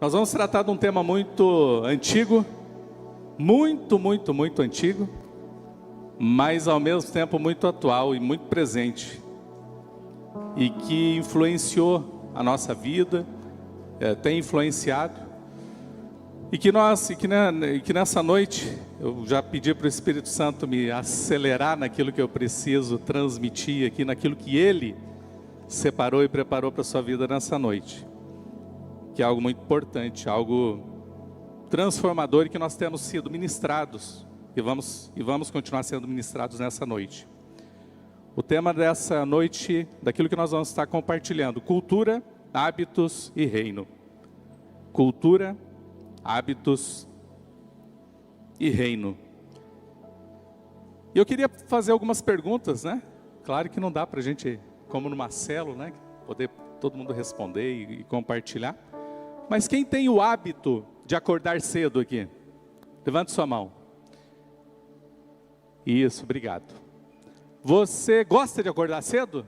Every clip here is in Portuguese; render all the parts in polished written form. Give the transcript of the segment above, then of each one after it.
Nós vamos tratar de um tema muito antigo, muito antigo, mas ao mesmo tempo muito atual e muito presente, e que influenciou a nossa vida, tem influenciado, e que nessa noite eu já pedi para o Espírito Santo me acelerar naquilo que eu preciso transmitir aqui, naquilo que Ele separou e preparou para a sua vida nessa noite, que é algo muito importante, algo transformador, e que nós temos sido ministrados e vamos continuar sendo ministrados nessa noite. O tema dessa noite, daquilo que nós vamos estar compartilhando: cultura, hábitos e reino. Cultura, hábitos e reino. E eu queria fazer algumas perguntas, né? Claro que não dá para a gente, como numa célula, né, poder todo mundo responder e compartilhar. Mas quem tem o hábito de acordar cedo aqui? Levante sua mão. Isso, obrigado. Você gosta de acordar cedo?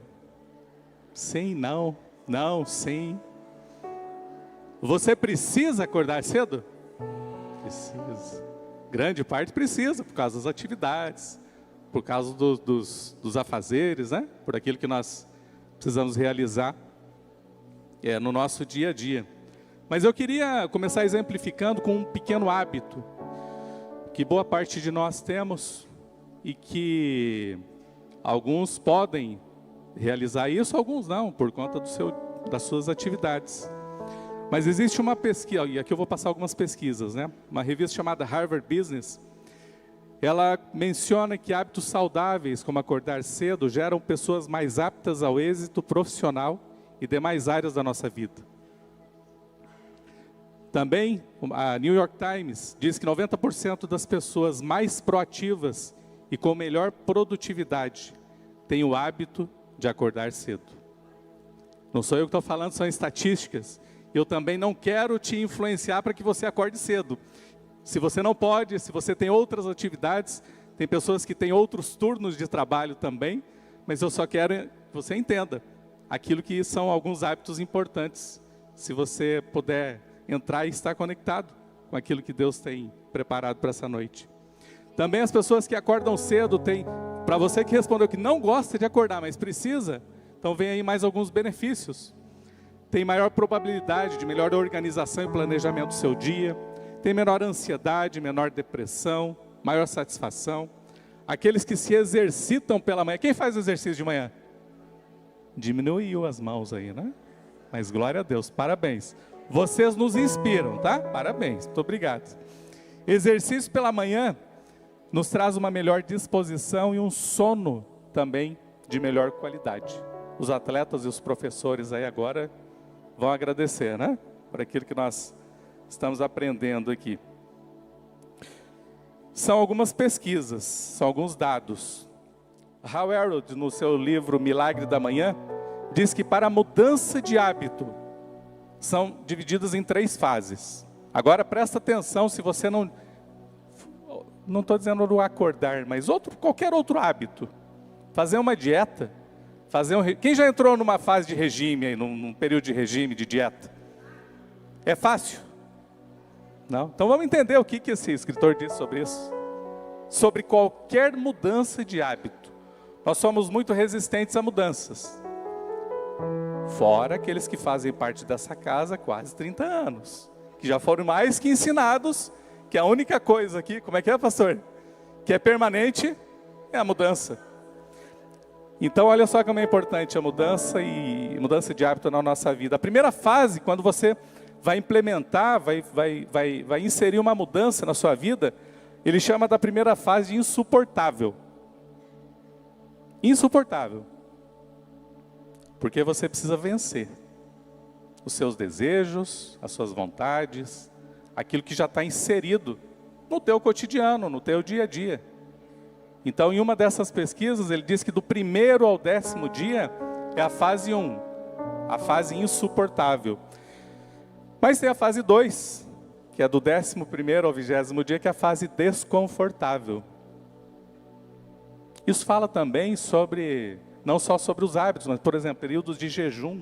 Sim, não, sim. Você precisa acordar cedo? Precisa. Grande parte precisa, por causa das atividades, por causa dos afazeres, né? Por aquilo que nós precisamos realizar no nosso dia a dia. Mas eu queria começar exemplificando com um pequeno hábito que boa parte de nós temos e que alguns podem realizar isso, alguns não, por conta das suas atividades. Mas existe uma pesquisa, e aqui eu vou passar algumas pesquisas, né? Uma revista chamada Harvard Business, ela menciona que hábitos saudáveis, como acordar cedo, geram pessoas mais aptas ao êxito profissional e demais áreas da nossa vida. Também, a New York Times diz que 90% das pessoas mais proativas e com melhor produtividade têm o hábito de acordar cedo. Não sou eu que estou falando, são estatísticas. Eu também não quero te influenciar para que você acorde cedo. Se você não pode, se você tem outras atividades, tem pessoas que têm outros turnos de trabalho também, mas eu só quero que você entenda aquilo que são alguns hábitos importantes, se você puder entrar e estar conectado com aquilo que Deus tem preparado para essa noite. Também as pessoas que acordam cedo têm, para você que respondeu que não gosta de acordar, mas precisa, então vem aí mais alguns benefícios. Tem maior probabilidade de melhor organização e planejamento do seu dia, tem menor ansiedade, menor depressão, maior satisfação. Aqueles que se exercitam pela manhã, quem faz exercício de manhã? Diminuiu as mãos aí, né? Mas glória a Deus, parabéns. Vocês nos inspiram, tá? Parabéns, muito obrigado. Exercício pela manhã nos traz uma melhor disposição e um sono também de melhor qualidade. Os atletas e os professores aí agora vão agradecer, né? Por aquilo que nós estamos aprendendo aqui. São algumas pesquisas, são alguns dados. Hal Elrod, no seu livro Milagre da Manhã, diz que para a mudança de hábito, são divididas em 3 fases. Agora presta atenção, se você não estou dizendo o acordar, mas qualquer outro hábito. Fazer uma dieta, quem já entrou numa fase de regime, aí, num período de regime, de dieta? É fácil? Não? Então vamos entender o que esse escritor diz sobre isso. Sobre qualquer mudança de hábito. Nós somos muito resistentes a mudanças. Fora aqueles que fazem parte dessa casa há quase 30 anos. Que já foram mais que ensinados que a única coisa aqui, como é que é, pastor? Que é permanente, é a mudança. Então olha só como é importante a mudança de hábito na nossa vida. A primeira fase, quando você vai implementar, vai inserir uma mudança na sua vida, ele chama da primeira fase de insuportável. Insuportável. Porque você precisa vencer os seus desejos, as suas vontades, aquilo que já está inserido no teu cotidiano, no teu dia a dia. Então, em uma dessas pesquisas, ele diz que do 1º ao 10º dia é a fase 1, a fase insuportável. Mas tem a fase 2, que é do 11º ao 20º dia, que é a fase desconfortável. Isso fala também sobre, não só sobre os hábitos, mas, por exemplo, períodos de jejum.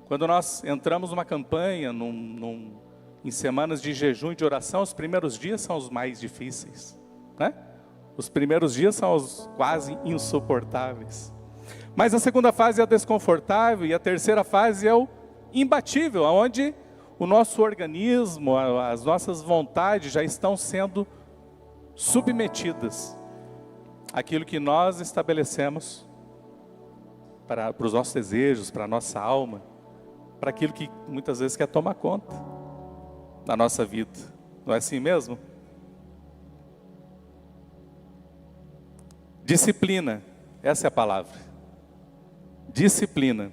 Quando nós entramos numa campanha, em semanas de jejum e de oração, os primeiros dias são os mais difíceis, né? Os primeiros dias são os quase insuportáveis. Mas a segunda fase é a desconfortável e a terceira fase é o imbatível, onde o nosso organismo, as nossas vontades já estão sendo submetidas àquilo que nós estabelecemos para os nossos desejos, para a nossa alma, para aquilo que muitas vezes quer tomar conta da nossa vida. Não é assim mesmo? Disciplina, essa é a palavra. Disciplina.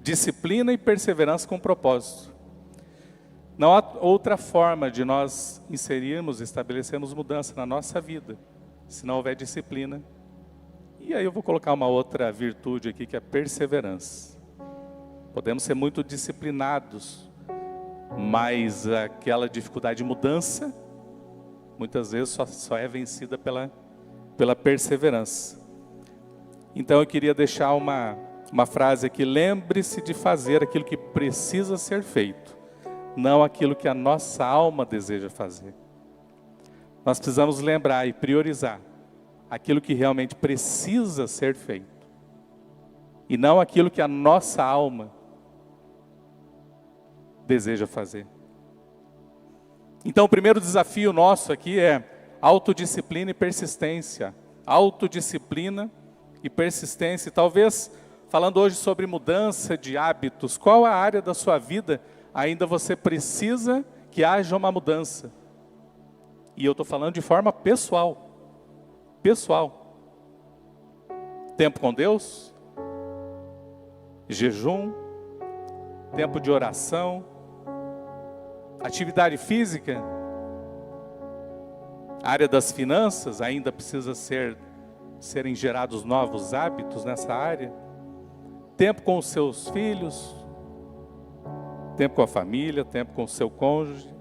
Disciplina e perseverança com propósito. Não há outra forma de nós inserirmos, estabelecermos mudança na nossa vida, se não houver disciplina. E aí eu vou colocar uma outra virtude aqui, que é a perseverança. Podemos ser muito disciplinados, mas aquela dificuldade de mudança, muitas vezes só é vencida pela perseverança. Então eu queria deixar uma frase aqui: lembre-se de fazer aquilo que precisa ser feito, não aquilo que a nossa alma deseja fazer. Nós precisamos lembrar e priorizar aquilo que realmente precisa ser feito, e não aquilo que a nossa alma deseja fazer. Então o primeiro desafio nosso aqui é autodisciplina e persistência. Autodisciplina e persistência. E talvez, falando hoje sobre mudança de hábitos, qual a área da sua vida ainda você precisa que haja uma mudança? E eu estou falando de forma pessoal. Pessoal. Tempo com Deus, jejum, tempo de oração, atividade física, a área das finanças, ainda precisa serem gerados novos hábitos nessa área. Tempo com os seus filhos, tempo com a família, tempo com o seu cônjuge,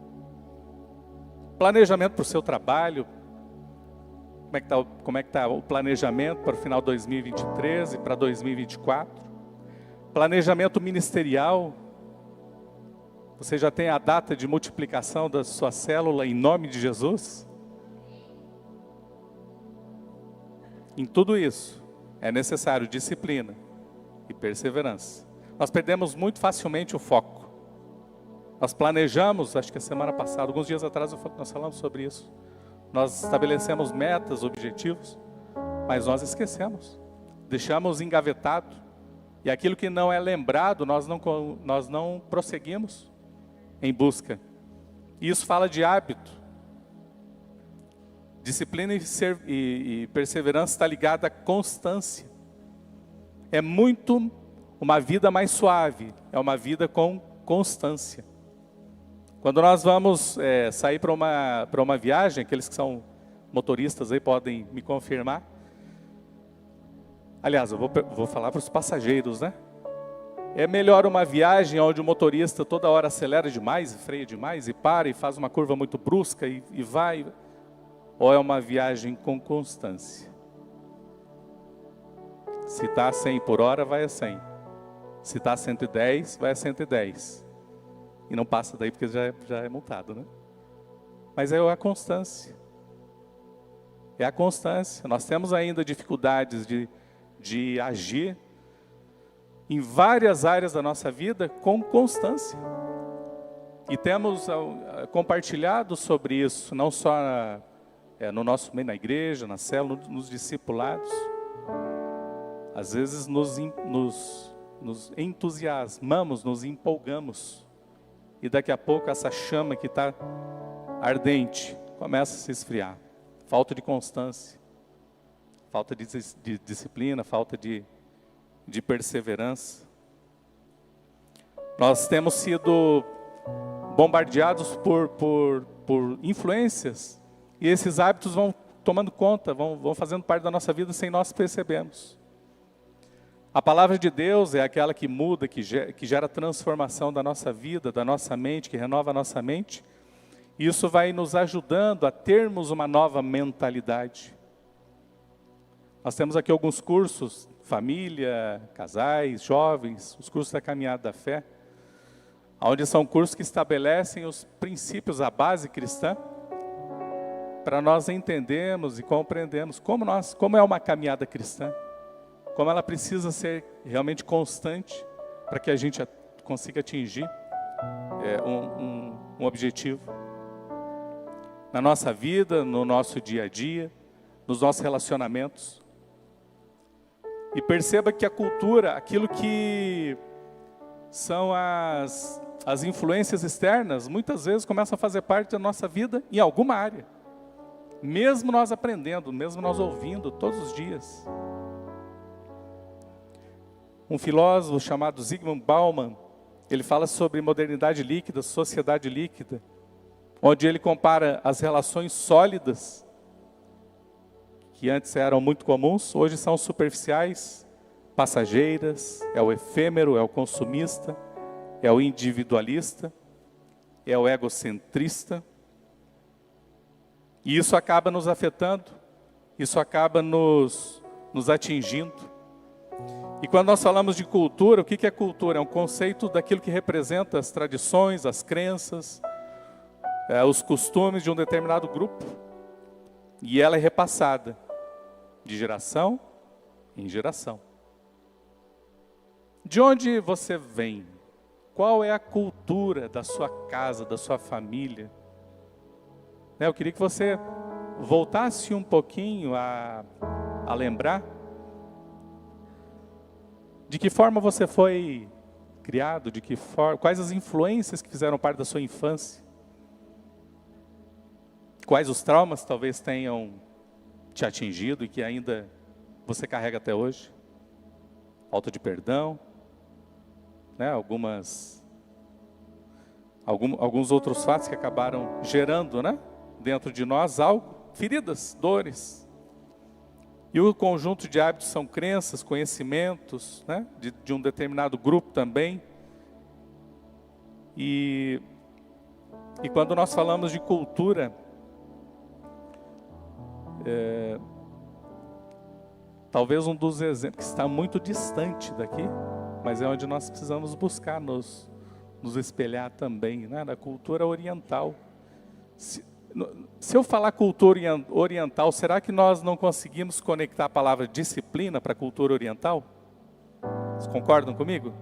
planejamento para o seu trabalho. Como é que está o planejamento para o final de 2023 e para 2024? Planejamento ministerial. Você já tem a data de multiplicação da sua célula em nome de Jesus? Em tudo isso é necessário disciplina e perseverança. Nós perdemos muito facilmente o foco. Nós planejamos, acho que a semana passada, alguns dias atrás nós falamos sobre isso. Nós estabelecemos metas, objetivos, mas nós esquecemos. Deixamos engavetado. E aquilo que não é lembrado, nós não prosseguimos em busca. E isso fala de hábito. Disciplina e perseverança está ligada à constância. É muito uma vida mais suave, é uma vida com constância. Quando nós vamos sair para uma viagem, aqueles que são motoristas aí podem me confirmar. Aliás, eu vou falar para os passageiros, né? É melhor uma viagem onde o motorista toda hora acelera demais, freia demais e para e faz uma curva muito brusca e vai... Ou é uma viagem com constância? Se está a 100 por hora, vai a 100. Se está a 110, vai a 110. E não passa daí porque já é multado, né? Mas é a constância. É a constância. Nós temos ainda dificuldades de agir em várias áreas da nossa vida com constância. E temos compartilhado sobre isso, não só no nosso meio, na igreja, na célula, nos discipulados. Às vezes nos entusiasmamos, nos empolgamos. E daqui a pouco essa chama que está ardente começa a se esfriar. Falta de constância, falta de disciplina, falta de perseverança. Nós temos sido bombardeados por influências. E esses hábitos vão tomando conta, vão fazendo parte da nossa vida sem nós percebermos. A palavra de Deus é aquela que muda, que gera transformação da nossa vida, da nossa mente, que renova a nossa mente. E isso vai nos ajudando a termos uma nova mentalidade. Nós temos aqui alguns cursos família, casais, jovens, os cursos da caminhada da fé, onde são cursos que estabelecem os princípios, a base cristã, para nós entendermos e compreendermos como é uma caminhada cristã, como ela precisa ser realmente constante para que a gente consiga atingir um objetivo na nossa vida, no nosso dia a dia, nos nossos relacionamentos. E perceba que a cultura, aquilo que são as influências externas, muitas vezes começam a fazer parte da nossa vida em alguma área. Mesmo nós aprendendo, mesmo nós ouvindo todos os dias. Um filósofo chamado Zygmunt Bauman, ele fala sobre modernidade líquida, sociedade líquida, onde ele compara as relações sólidas, que antes eram muito comuns, hoje são superficiais, passageiras, é o efêmero, é o consumista, é o individualista, é o egocentrista. E isso acaba nos afetando, isso acaba nos atingindo. E quando nós falamos de cultura, o que é cultura? É um conceito daquilo que representa as tradições, as crenças, os costumes de um determinado grupo. E ela é repassada de geração em geração. De onde você vem? Qual é a cultura da sua casa, da sua família? Eu queria que você voltasse um pouquinho a lembrar de que forma você foi criado, quais as influências que fizeram parte da sua infância, quais os traumas talvez tenham te atingido e que ainda você carrega até hoje, falta de perdão, alguns outros fatos que acabaram gerando, dentro de nós algo, feridas, dores. E o conjunto de hábitos são crenças, conhecimentos, de um determinado grupo também. E quando nós falamos de cultura, talvez um dos exemplos que está muito distante daqui, mas é onde nós precisamos buscar nos espelhar também, na cultura oriental. Se eu falar cultura oriental, será que nós não conseguimos conectar a palavra disciplina para a cultura oriental? Vocês concordam comigo?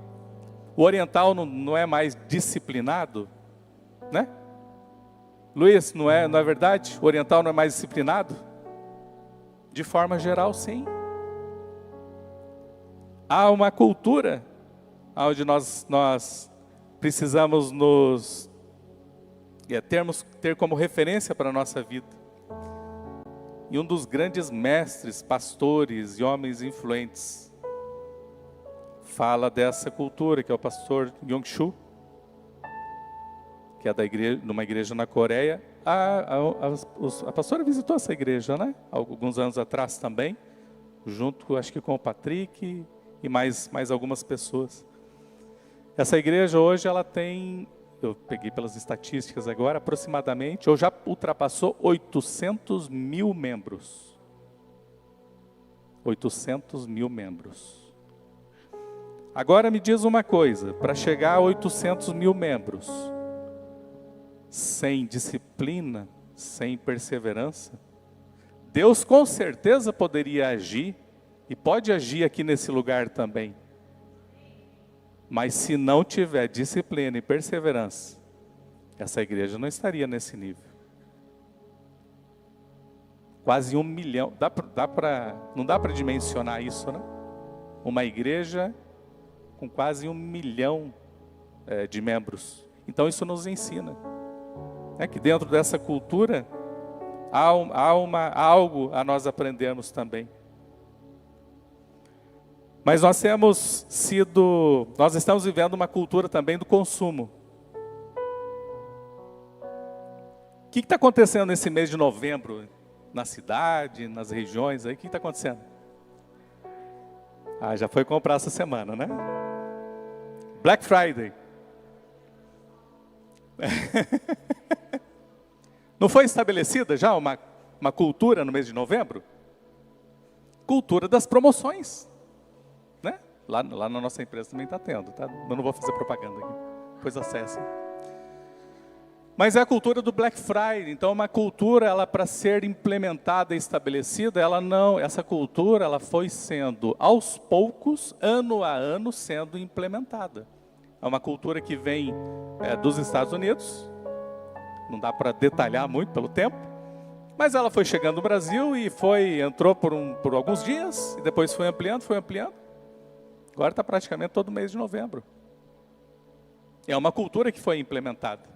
O oriental não é mais disciplinado, Luiz, não é verdade? O oriental não é mais disciplinado? De forma geral, sim. Há uma cultura onde nós precisamos ter como referência para a nossa vida. E um dos grandes mestres, pastores e homens influentes fala dessa cultura, que é o pastor Yong-Shu, que é numa igreja na Coreia. A pastora visitou essa igreja, alguns anos atrás também, junto, acho que com o Patrick e mais algumas pessoas. Essa igreja hoje ela tem, eu peguei pelas estatísticas agora, aproximadamente, ou já ultrapassou 800 mil membros. 800 mil membros. Agora me diz uma coisa, para chegar a 800 mil membros, sem disciplina, sem perseverança, Deus com certeza poderia agir, e pode agir aqui nesse lugar também. Mas se não tiver disciplina e perseverança, essa igreja não estaria nesse nível. Quase 1 milhão, não dá para dimensionar isso, Uma igreja com quase 1 milhão de membros. Então isso nos ensina que dentro dessa cultura há algo a nós aprendermos também. Mas nós estamos vivendo uma cultura também do consumo. O que está acontecendo nesse mês de novembro, na cidade, nas regiões aí? O que está acontecendo? Já foi comprar essa semana, Black Friday. Não foi estabelecida já uma cultura no mês de novembro? Cultura das promoções. Lá na nossa empresa também está tendo, tá? Eu não vou fazer propaganda aqui. Depois acessem. Mas é a cultura do Black Friday. Então, uma cultura, ela para ser implementada e estabelecida, essa cultura, ela foi sendo, aos poucos, ano a ano, sendo implementada. É uma cultura que vem dos Estados Unidos. Não dá para detalhar muito pelo tempo. Mas ela foi chegando no Brasil e entrou por alguns dias, e depois foi ampliando. Agora está praticamente todo mês de novembro. É uma cultura que foi implementada.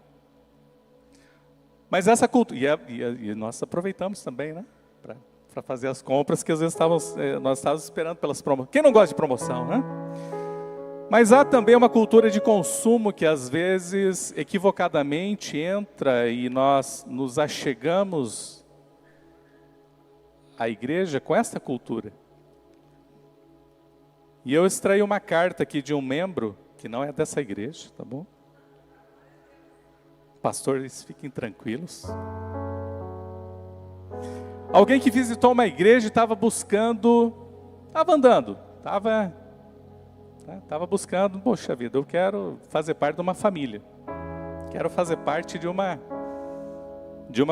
Mas essa cultura, e nós aproveitamos também, né? Para fazer as compras que às vezes nós estávamos esperando pelas promoções. Quem não gosta de promoção, né? Mas há também uma cultura de consumo que às vezes equivocadamente entra e nós nos achegamos à igreja com essa cultura. E eu extraí uma carta aqui de um membro, que não é dessa igreja, tá bom? Pastores, fiquem tranquilos. Alguém que visitou uma igreja e estava andando, estava buscando, poxa vida, eu quero fazer parte de uma família. Quero fazer parte de uma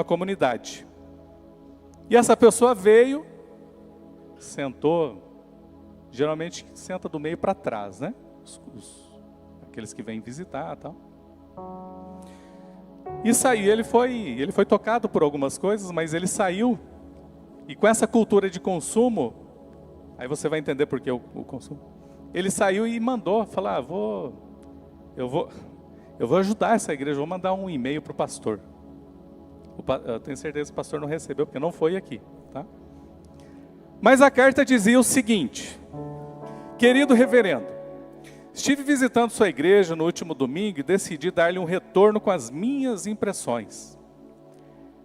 comunidade. E essa pessoa veio, sentou, geralmente senta do meio para trás, né? Aqueles que vêm visitar e tal. E saiu, ele foi tocado por algumas coisas, mas ele saiu. E com essa cultura de consumo, aí você vai entender por que o consumo. Ele saiu e mandou, falar, eu vou ajudar essa igreja, vou mandar um e-mail para o pastor. Eu tenho certeza que o pastor não recebeu, porque não foi aqui, tá? Mas a carta dizia o seguinte: querido reverendo, estive visitando sua igreja no último domingo e decidi dar-lhe um retorno com as minhas impressões.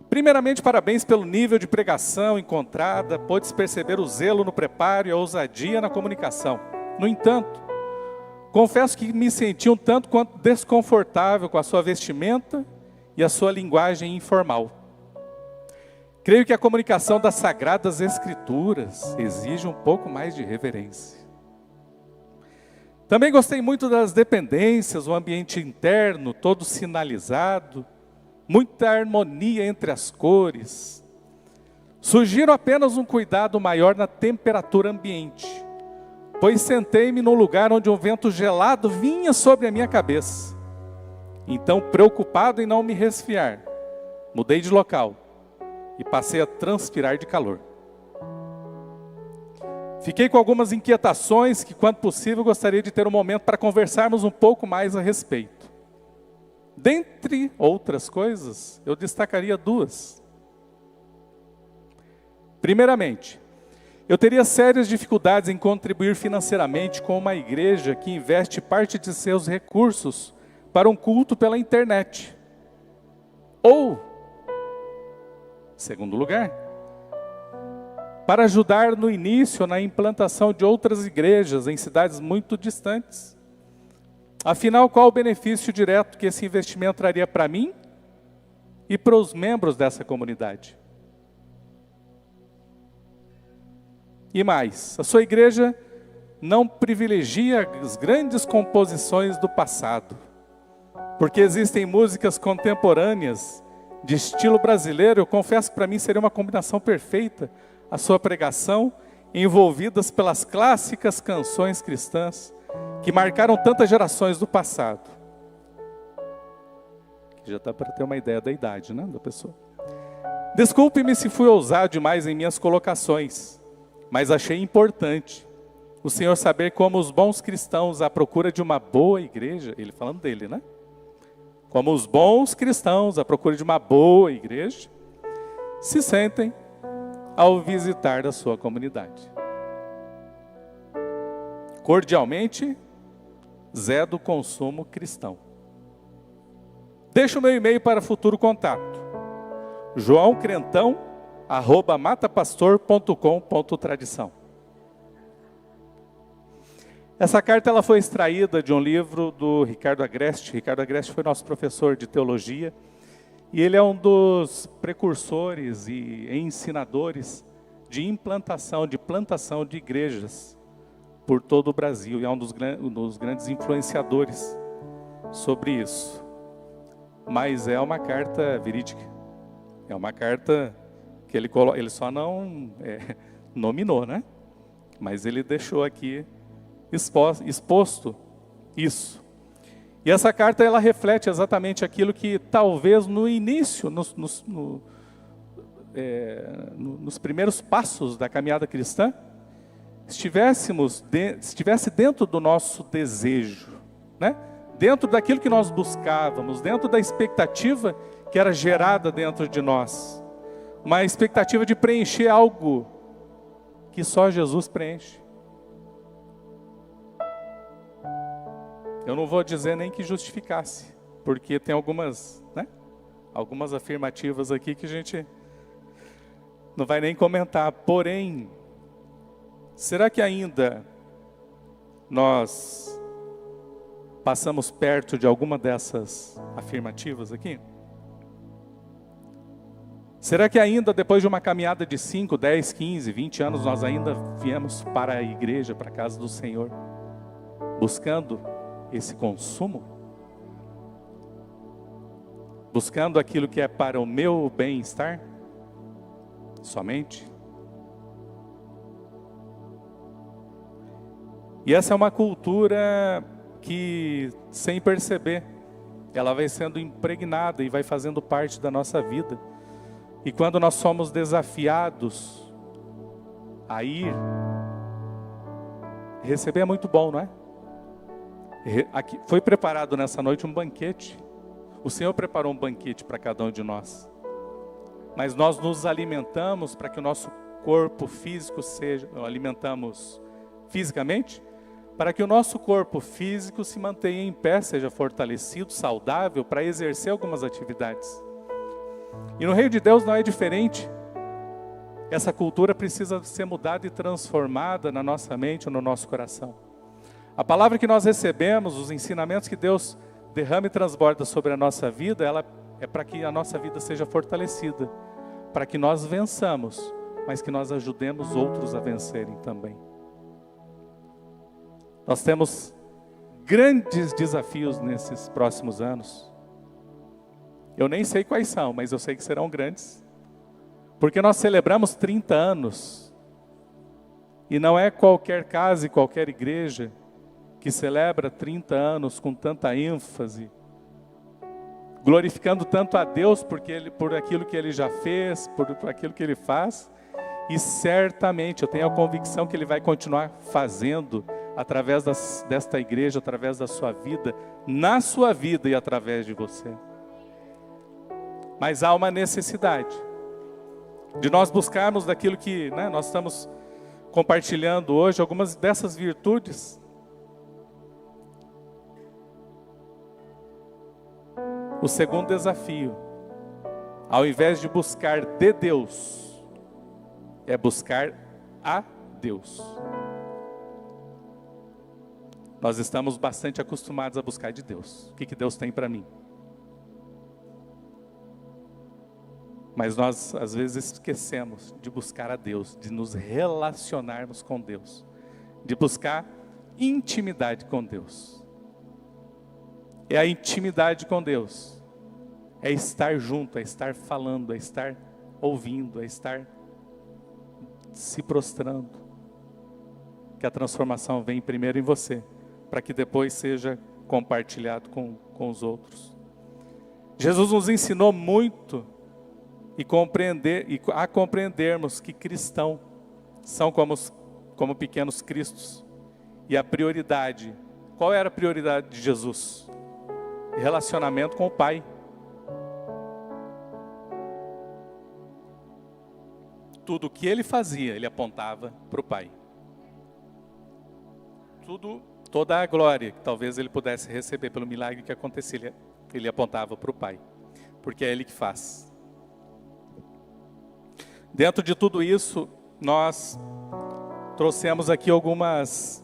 Primeiramente, parabéns pelo nível de pregação encontrada, pôde-se perceber o zelo no preparo e a ousadia na comunicação. No entanto, confesso que me senti um tanto quanto desconfortável com a sua vestimenta e a sua linguagem informal. Creio que a comunicação das Sagradas Escrituras exige um pouco mais de reverência. Também gostei muito das dependências, o ambiente interno todo sinalizado, muita harmonia entre as cores. Sugiro apenas um cuidado maior na temperatura ambiente, pois sentei-me num lugar onde um vento gelado vinha sobre a minha cabeça. Então, preocupado em não me resfriar, mudei de local e passei a transpirar de calor. Fiquei com algumas inquietações que, quando possível, gostaria de ter um momento para conversarmos um pouco mais a respeito. Dentre outras coisas, eu destacaria duas. Primeiramente, eu teria sérias dificuldades em contribuir financeiramente com uma igreja que investe parte de seus recursos para um culto pela internet. Ou, segundo lugar, para ajudar no início na implantação de outras igrejas em cidades muito distantes. Afinal, qual o benefício direto que esse investimento traria para mim e para os membros dessa comunidade? E mais, a sua igreja não privilegia as grandes composições do passado, porque existem músicas contemporâneas de estilo brasileiro. Eu confesso que para mim seria uma combinação perfeita a sua pregação, envolvidas pelas clássicas canções cristãs que marcaram tantas gerações do passado. Já dá para ter uma ideia da idade, né, da pessoa. Desculpe-me se fui ousado demais em minhas colocações, mas achei importante o senhor saber como os bons cristãos à procura de uma boa igreja, ele falando dele, né? Como os bons cristãos à procura de uma boa igreja se sentem ao visitar a sua comunidade. Cordialmente, Zé do Consumo Cristão. Deixa o meu e-mail para futuro contato. joaocrentão@matapastor.com.tradição. Essa carta ela foi extraída de um livro do Ricardo Agreste. Ricardo Agreste foi nosso professor de teologia. E ele é um dos precursores e ensinadores de implantação, de plantação de igrejas por todo o Brasil e é um dos grandes influenciadores sobre isso. Mas é uma carta verídica. É uma carta que ele só não nominou, né? Mas ele deixou aqui exposto isso. E essa carta, ela reflete exatamente aquilo que talvez no início, nos primeiros passos da caminhada cristã, estivesse dentro do nosso desejo, né? Dentro daquilo que nós buscávamos, dentro da expectativa que era gerada dentro de nós. Uma expectativa de preencher algo que só Jesus preenche. Eu não vou dizer nem que justificasse, porque tem algumas afirmativas aqui que a gente não vai nem comentar. Porém, será que ainda nós passamos perto de alguma dessas afirmativas aqui? Será que ainda depois de uma caminhada de 5, 10, 15, 20 anos, nós ainda viemos para a igreja, para a casa do Senhor, buscando esse consumo? Buscando aquilo que é para o meu bem-estar? Somente? E essa é uma cultura que, sem perceber, ela vai sendo impregnada e vai fazendo parte da nossa vida. E quando nós somos desafiados a ir, receber é muito bom, não é? Aqui, foi preparado nessa noite um banquete. O Senhor preparou um banquete para cada um de nós. Mas nós nos alimentamos para que o nosso corpo físico alimentamos fisicamente, para que o nosso corpo físico se mantenha em pé, seja fortalecido, saudável, para exercer algumas atividades. E no reino de Deus não é diferente. Essa cultura precisa ser mudada e transformada na nossa mente ou no nosso coração. A palavra que nós recebemos, os ensinamentos que Deus derrama e transborda sobre a nossa vida, ela é para que a nossa vida seja fortalecida, para que nós vençamos, mas que nós ajudemos outros a vencerem também. Nós temos grandes desafios nesses próximos anos. Eu nem sei quais são, mas eu sei que serão grandes. Porque nós celebramos 30 anos. E não é qualquer casa e qualquer igreja que celebra 30 anos com tanta ênfase, glorificando tanto a Deus por aquilo que Ele já fez, por aquilo que Ele faz. E certamente eu tenho a convicção que Ele vai continuar fazendo através desta igreja, através da sua vida, na sua vida e através de você. Mas há uma necessidade de nós buscarmos daquilo que nós estamos compartilhando hoje, algumas dessas virtudes. O segundo desafio, ao invés de buscar de Deus, é buscar a Deus. Nós estamos bastante acostumados a buscar de Deus. O que Deus tem para mim? Mas nós, às vezes, esquecemos de buscar a Deus, de nos relacionarmos com Deus, de buscar intimidade com Deus. É a intimidade com Deus, é estar junto, é estar falando, é estar ouvindo, é estar se prostrando. Que a transformação vem primeiro em você, para que depois seja compartilhado com os outros. Jesus nos ensinou muito a compreendermos que cristãos são como pequenos cristos. E a prioridade, qual era a prioridade de Jesus? Relacionamento com o Pai. Tudo o que Ele fazia, Ele apontava para o Pai. Toda a glória que talvez Ele pudesse receber pelo milagre que acontecia, Ele apontava para o Pai, porque é Ele que faz. Dentro de tudo isso, nós trouxemos aqui algumas...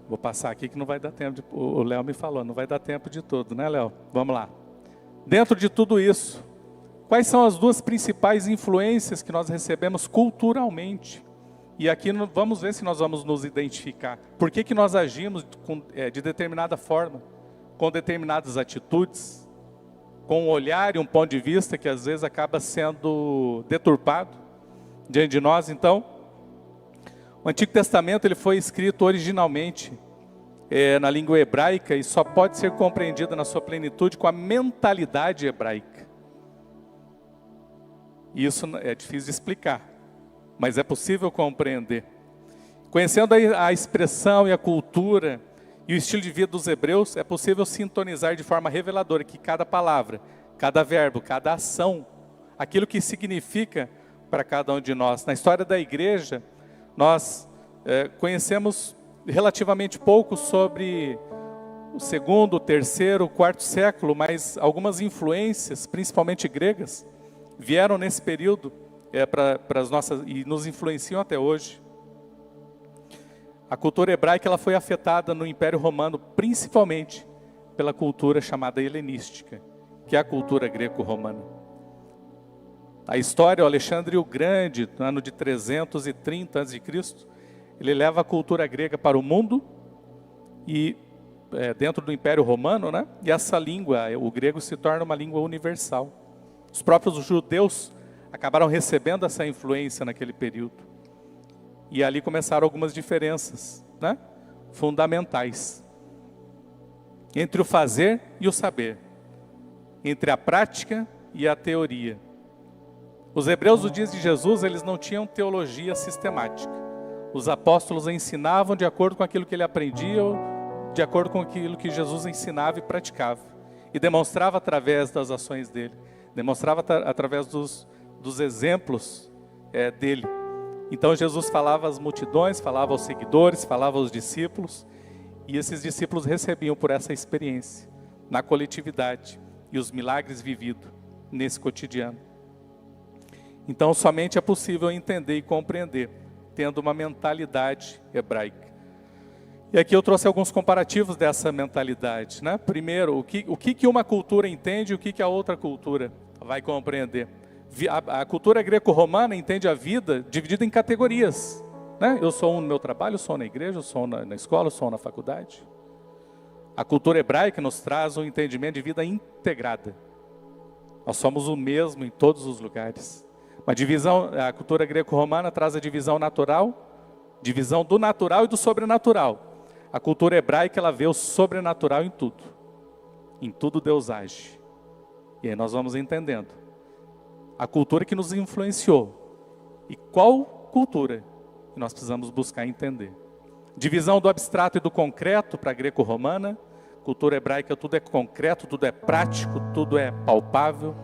Vou passar aqui que não vai dar tempo. O Léo me falou, não vai dar tempo de tudo, né, Léo? Vamos lá. Dentro de tudo isso, quais são as duas principais influências que nós recebemos culturalmente E aqui vamos ver se nós vamos nos identificar. Por que nós agimos de determinada forma, com determinadas atitudes, com um olhar e um ponto de vista que às vezes acaba sendo deturpado diante de nós. Então, o Antigo Testamento ele foi escrito originalmente na língua hebraica e só pode ser compreendido na sua plenitude com a mentalidade hebraica. Isso é difícil de explicar, mas é possível compreender. Conhecendo a expressão e a cultura e o estilo de vida dos hebreus, é possível sintonizar de forma reveladora que cada palavra, cada verbo, cada ação, aquilo que significa para cada um de nós. Na história da igreja, nós conhecemos relativamente pouco sobre o segundo, o terceiro, o quarto século, mas algumas influências, principalmente gregas, vieram nesse período para as nossas e nos influenciam até hoje. A cultura hebraica ela foi afetada no Império Romano principalmente pela cultura chamada helenística, que é a cultura greco-romana. A história, o Alexandre o Grande, no ano de 330 a.C., ele leva a cultura grega para o mundo e dentro do Império Romano, né? E essa língua, o grego, se torna uma língua universal. Os próprios judeus acabaram recebendo essa influência naquele período. E ali começaram algumas diferenças, né? Fundamentais. Entre o fazer e o saber. Entre a prática e a teoria. Os hebreus dos dias de Jesus, eles não tinham teologia sistemática. Os apóstolos ensinavam de acordo com aquilo que ele aprendia, de acordo com aquilo que Jesus ensinava e praticava. E demonstrava através das ações dele. Demonstrava através dos exemplos dele. Então Jesus falava às multidões, falava aos seguidores, falava aos discípulos. E esses discípulos recebiam por essa experiência, na coletividade. E os milagres vividos nesse cotidiano. Então somente é possível entender e compreender, tendo uma mentalidade hebraica. E aqui eu trouxe alguns comparativos dessa mentalidade, né? Primeiro, o que uma cultura entende e o que a outra cultura vai compreender. A cultura greco-romana entende a vida dividida em categorias, né? Eu sou um no meu trabalho, eu sou na igreja, eu sou na escola, eu sou na faculdade. A cultura hebraica nos traz um entendimento de vida integrada. Nós somos o mesmo em todos os lugares. A cultura greco-romana traz a divisão natural, divisão do natural e do sobrenatural. A cultura hebraica, ela vê o sobrenatural em tudo. Em tudo Deus age. E aí nós vamos entendendo. A cultura que nos influenciou. E qual cultura que nós precisamos buscar entender. Divisão do abstrato e do concreto para a greco-romana. Cultura hebraica, tudo é concreto, tudo é prático, tudo é palpável.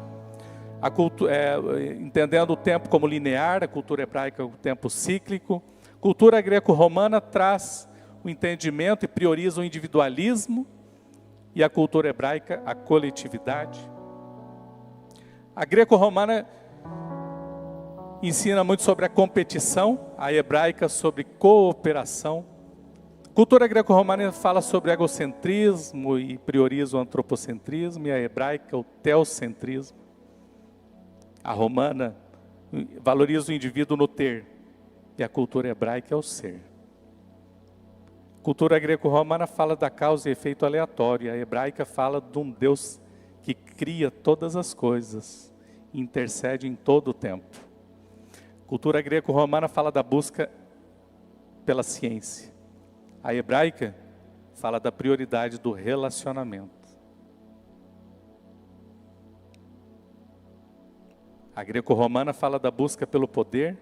Entendendo o tempo como linear, a cultura hebraica o tempo cíclico. Cultura greco-romana traz o entendimento e prioriza o individualismo, e a cultura hebraica a coletividade. A greco-romana ensina muito sobre a competição, a hebraica sobre cooperação. A cultura greco-romana fala sobre egocentrismo e prioriza o antropocentrismo, e a hebraica o teocentrismo. A romana valoriza o indivíduo no ter, e a cultura hebraica é o ser. A cultura greco-romana fala da causa e efeito aleatório, a hebraica fala de um Deus que cria todas as coisas, e intercede em todo o tempo. A cultura greco-romana fala da busca pela ciência. A hebraica fala da prioridade do relacionamento. A greco-romana fala da busca pelo poder,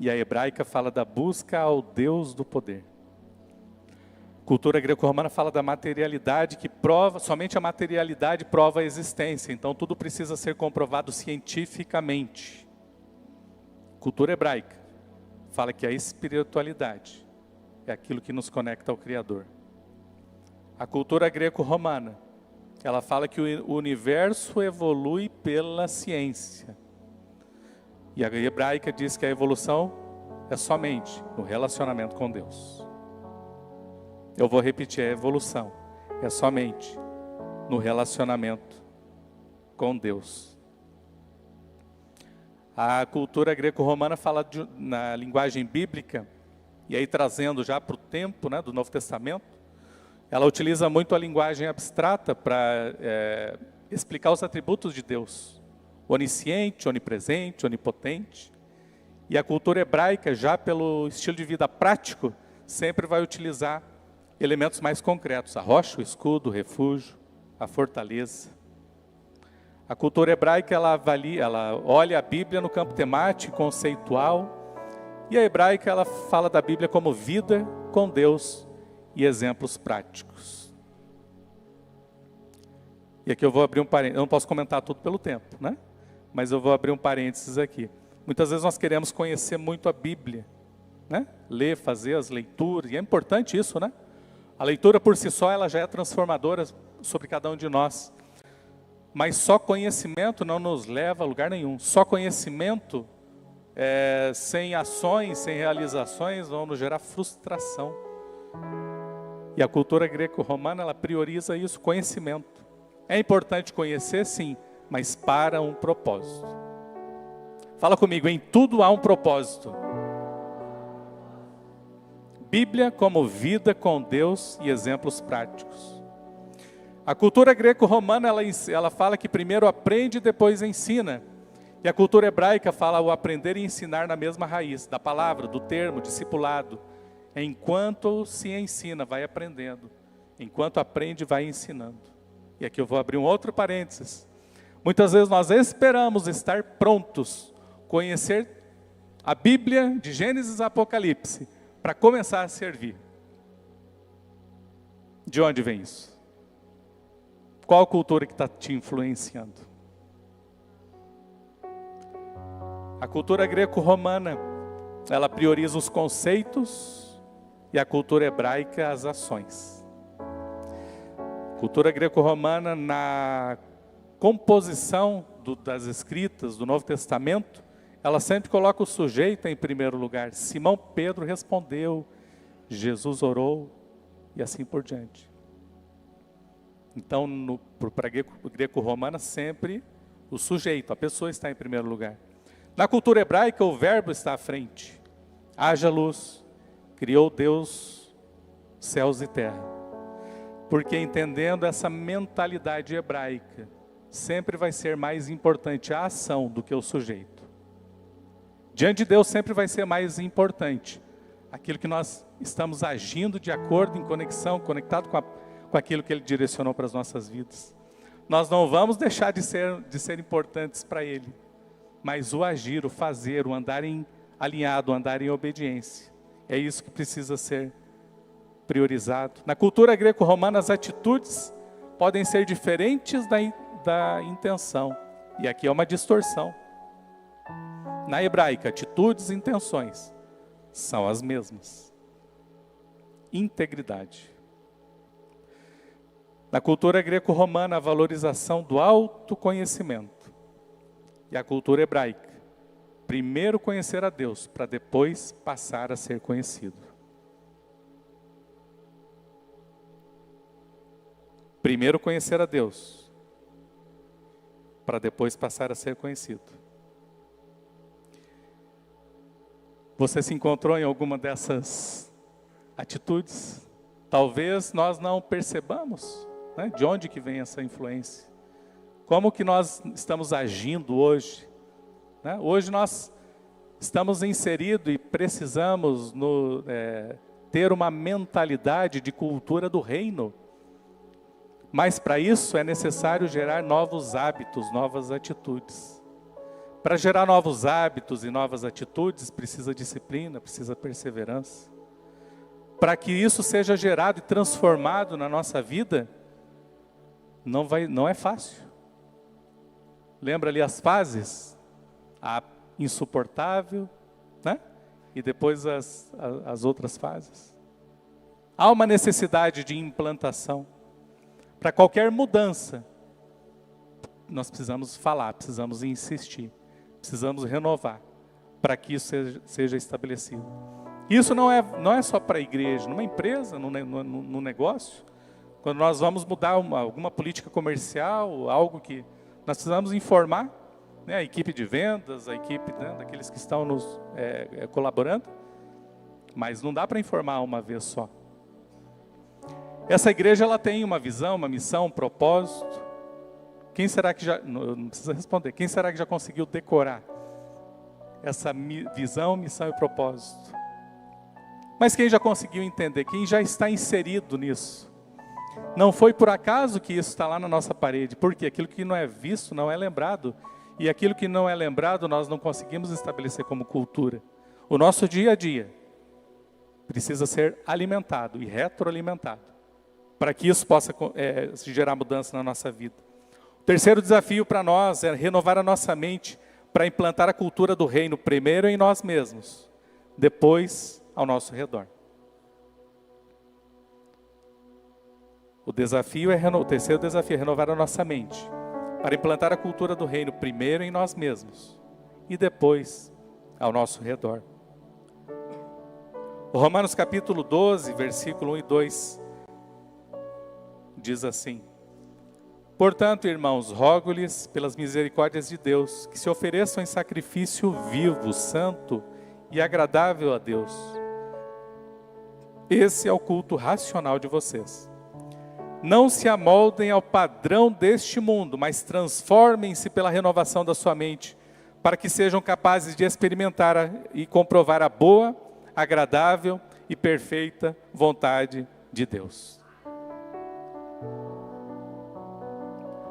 e a hebraica fala da busca ao Deus do poder. A cultura greco-romana fala da materialidade que prova, somente a materialidade prova a existência, então tudo precisa ser comprovado cientificamente. A cultura hebraica fala que a espiritualidade é aquilo que nos conecta ao Criador. A cultura greco-romana, ela fala que o universo evolui pela ciência. E a hebraica diz que a evolução é somente no relacionamento com Deus. Eu vou repetir, a evolução é somente no relacionamento com Deus. A cultura greco-romana fala na linguagem bíblica, e aí trazendo já para o tempo, né, do Novo Testamento, ela utiliza muito a linguagem abstrata para explicar os atributos de Deus. Onisciente, onipresente, onipotente. E a cultura hebraica, já pelo estilo de vida prático, sempre vai utilizar elementos mais concretos. A rocha, o escudo, o refúgio, a fortaleza. A cultura hebraica, ela olha a Bíblia no campo temático, conceitual. E a hebraica, ela fala da Bíblia como vida com Deus e exemplos práticos. E aqui eu vou abrir um parênteses. Eu não posso comentar tudo pelo tempo, né? Mas eu vou abrir um parênteses aqui. Muitas vezes nós queremos conhecer muito a Bíblia, né? Ler, fazer as leituras, e é importante isso, né? A leitura por si só, ela já é transformadora sobre cada um de nós. Mas só conhecimento não nos leva a lugar nenhum. Só conhecimento, sem ações, sem realizações, vão nos gerar frustração. E a cultura greco-romana, ela prioriza isso, conhecimento. É importante conhecer, sim, mas para um propósito. Fala comigo, em tudo há um propósito. Bíblia como vida com Deus e exemplos práticos. A cultura greco-romana, ela fala que primeiro aprende e depois ensina. E a cultura hebraica fala o aprender e ensinar na mesma raiz, da palavra, do termo, discipulado. Enquanto se ensina, vai aprendendo. Enquanto aprende, vai ensinando. E aqui eu vou abrir um outro parênteses. Muitas vezes nós esperamos estar prontos, conhecer a Bíblia de Gênesis a Apocalipse, para começar a servir. De onde vem isso? Qual cultura que está te influenciando? A cultura greco-romana, ela prioriza os conceitos e a cultura hebraica as ações. A cultura greco-romana, na composição das escritas do Novo Testamento, ela sempre coloca o sujeito em primeiro lugar. Simão Pedro respondeu, Jesus orou e assim por diante. Então, para a greco-romana, sempre o sujeito, a pessoa está em primeiro lugar. Na cultura hebraica, o verbo está à frente. Haja luz, criou Deus céus e terra. Porque entendendo essa mentalidade hebraica, sempre vai ser mais importante a ação do que o sujeito. Diante de Deus sempre vai ser mais importante aquilo que nós estamos agindo de acordo, em conexão, conectado com aquilo que Ele direcionou para as nossas vidas. Nós não vamos deixar de ser importantes para Ele, mas o agir, o fazer, o andar alinhado, o andar em obediência. É isso que precisa ser priorizado. Na cultura greco-romana, as atitudes podem ser diferentes da intenção. E aqui é uma distorção. Na hebraica, atitudes e intenções são as mesmas. Integridade. Na cultura greco-romana, a valorização do autoconhecimento. E a cultura hebraica, primeiro conhecer a Deus, para depois passar a ser conhecido. Primeiro conhecer a Deus, para depois passar a ser conhecido. Você se encontrou em alguma dessas atitudes? Talvez nós não percebamos, né, de onde que vem essa influência. Como que nós estamos agindo hoje? Né? Hoje nós estamos inseridos e precisamos ter uma mentalidade de cultura do reino. Mas para isso é necessário gerar novos hábitos, novas atitudes. Para gerar novos hábitos e novas atitudes, precisa disciplina, precisa perseverança. Para que isso seja gerado e transformado na nossa vida, não é fácil. Lembra ali as fases? A insuportável, né? E depois as outras fases. Há uma necessidade de implantação. Para qualquer mudança, nós precisamos falar, precisamos insistir. Precisamos renovar para que isso seja estabelecido. Isso não é só para a igreja, numa empresa, no negócio. Quando nós vamos mudar alguma política comercial, algo que nós precisamos informar, né, a equipe de vendas, a equipe, né, daqueles que estão nos colaborando, mas não dá para informar uma vez só. Essa igreja ela tem uma visão, uma missão, um propósito. Quem será que já, não precisa responder, quem será que já conseguiu decorar essa visão, missão e propósito? Mas quem já conseguiu entender, quem já está inserido nisso? Não foi por acaso que isso está lá na nossa parede, porque aquilo que não é visto não é lembrado, e aquilo que não é lembrado nós não conseguimos estabelecer como cultura. O nosso dia a dia precisa ser alimentado e retroalimentado, para que isso possa gerar mudança na nossa vida. O terceiro desafio para nós é renovar a nossa mente para implantar a cultura do reino, primeiro em nós mesmos, depois ao nosso redor. O terceiro desafio é renovar a nossa mente para implantar a cultura do reino, primeiro em nós mesmos e depois ao nosso redor. O Romanos capítulo 12, versículo 1 e 2, diz assim: portanto, irmãos, rogo-lhes pelas misericórdias de Deus, que se ofereçam em sacrifício vivo, santo e agradável a Deus. Esse é o culto racional de vocês. Não se amoldem ao padrão deste mundo, mas transformem-se pela renovação da sua mente, para que sejam capazes de experimentar e comprovar a boa, agradável e perfeita vontade de Deus.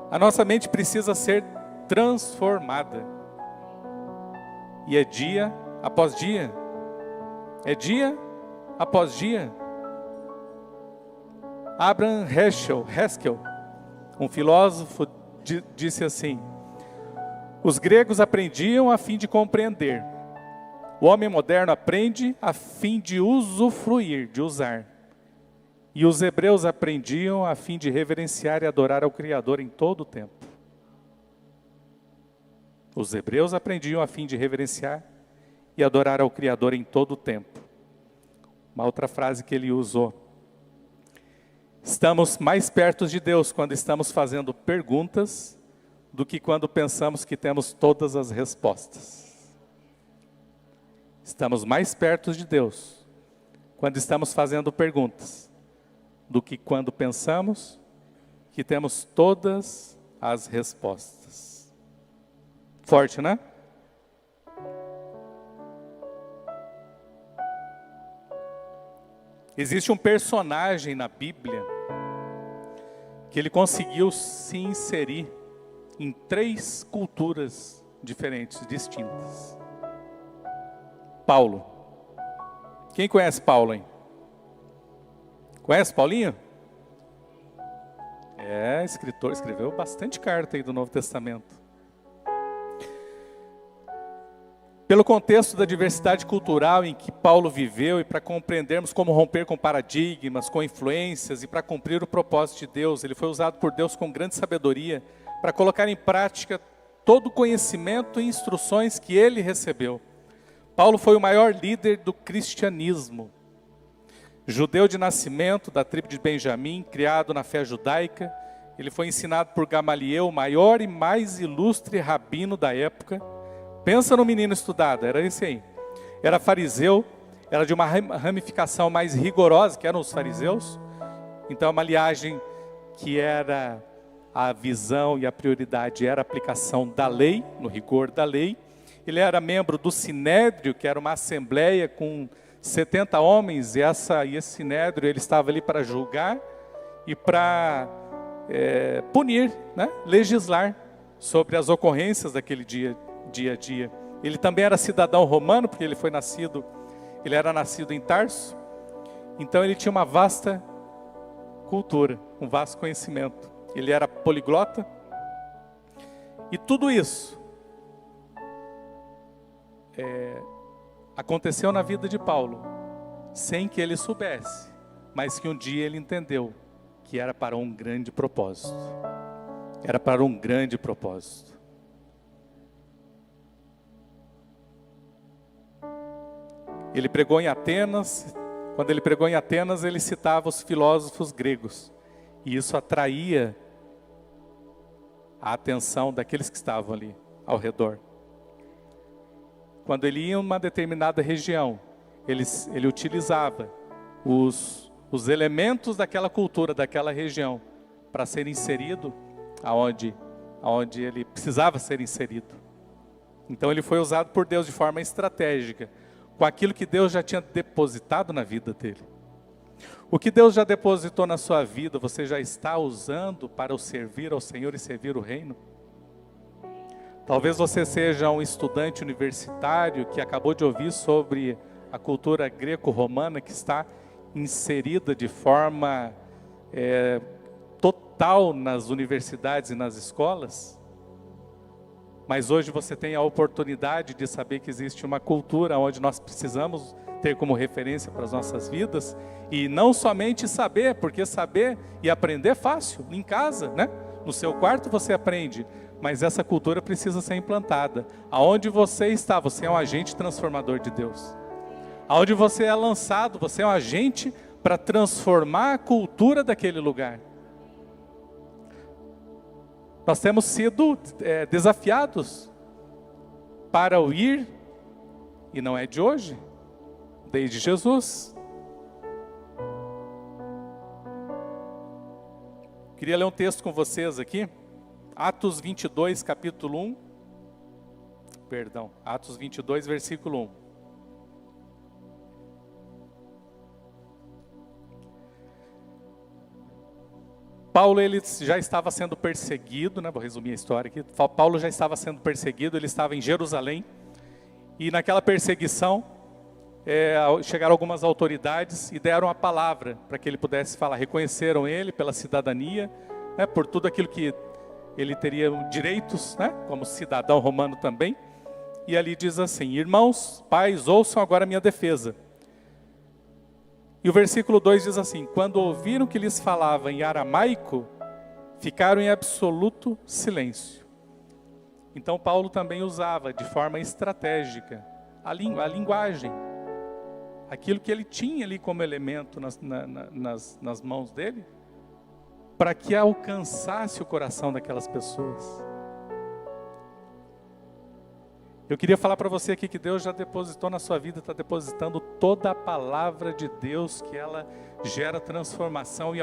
A nossa mente precisa ser transformada. E é dia após dia. É dia após dia. Abraham Haskell, um filósofo, disse assim: os gregos aprendiam a fim de compreender. O homem moderno aprende a fim de usufruir, de usar. E os hebreus aprendiam a fim de reverenciar e adorar ao Criador em todo o tempo. Os hebreus aprendiam a fim de reverenciar e adorar ao Criador em todo o tempo. Uma outra frase que ele usou: estamos mais perto de Deus quando estamos fazendo perguntas do que quando pensamos que temos todas as respostas. Estamos mais perto de Deus quando estamos fazendo perguntas do que quando pensamos que temos todas as respostas. Forte, né? Existe um personagem na Bíblia que ele conseguiu se inserir em 3 culturas diferentes, distintas. Paulo. Quem conhece Paulo, hein? Conhece Paulinho? É, escritor, escreveu bastante carta aí do Novo Testamento. Pelo contexto da diversidade cultural em que Paulo viveu e para compreendermos como romper com paradigmas, com influências e para cumprir o propósito de Deus, ele foi usado por Deus com grande sabedoria para colocar em prática todo o conhecimento e instruções que ele recebeu. Paulo foi o maior líder do cristianismo. Judeu de nascimento, da tribo de Benjamim, criado na fé judaica, ele foi ensinado por Gamaliel, o maior e mais ilustre rabino da época. Pensa no menino estudado, era esse aí. Era fariseu, era de uma ramificação mais rigorosa, que eram os fariseus. Então, uma linhagem que era a visão e a prioridade era a aplicação da lei, no rigor da lei. Ele era membro do Sinédrio, que era uma assembleia com 70 homens, e esse Sinédrio ele estava ali para julgar e para punir, né? Legislar sobre as ocorrências daquele dia a dia. Ele também era cidadão romano, porque ele era nascido em Tarso, então ele tinha uma vasta cultura, um vasto conhecimento. Ele era poliglota, e tudo isso aconteceu na vida de Paulo, sem que ele soubesse, mas que um dia ele entendeu que era para um grande propósito. Era para um grande propósito. Ele pregou em Atenas. Quando ele pregou em Atenas, ele citava os filósofos gregos. E isso atraía a atenção daqueles que estavam ali. ao redor. Quando ele ia em uma determinada região, ele utilizava os elementos daquela cultura, daquela região, para ser inserido aonde ele precisava ser inserido. Então ele foi usado por Deus de forma estratégica, com aquilo que Deus já tinha depositado na vida dele. O que Deus já depositou na sua vida, você já está usando para o servir ao Senhor e servir o reino? Talvez você seja um estudante universitário que acabou de ouvir sobre a cultura greco-romana que está inserida de forma total nas universidades e nas escolas. Mas hoje você tem a oportunidade de saber que existe uma cultura onde nós precisamos ter como referência para as nossas vidas. E não somente saber, porque saber e aprender é fácil, em casa, né? No seu quarto você aprende. Mas essa cultura precisa ser implantada. Aonde você está, você é um agente transformador de Deus. Aonde você é lançado, você é um agente para transformar a cultura daquele lugar. Nós temos sido desafiados para o ir, e não é de hoje, desde Jesus. Queria ler um texto com vocês aqui. Atos 22, capítulo 1. Atos 22, versículo 1. Paulo, ele já estava sendo perseguido, né? Vou resumir a história aqui. Paulo já estava sendo perseguido, ele estava em Jerusalém. E naquela perseguição, chegaram algumas autoridades e deram a palavra para que ele pudesse falar. Reconheceram ele pela cidadania, né? Por tudo aquilo que ele teria direitos, né? Como cidadão romano também. E ali diz assim: irmãos, pais, ouçam agora a minha defesa. E o versículo 2 diz assim: quando ouviram que lhes falava em aramaico, ficaram em absoluto silêncio. Então Paulo também usava de forma estratégica a linguagem, aquilo que ele tinha ali como elemento nas mãos dele, para que alcançasse o coração daquelas pessoas. Eu queria falar para você aqui que Deus já depositou na sua vida, está depositando toda a palavra de Deus, que ela gera transformação e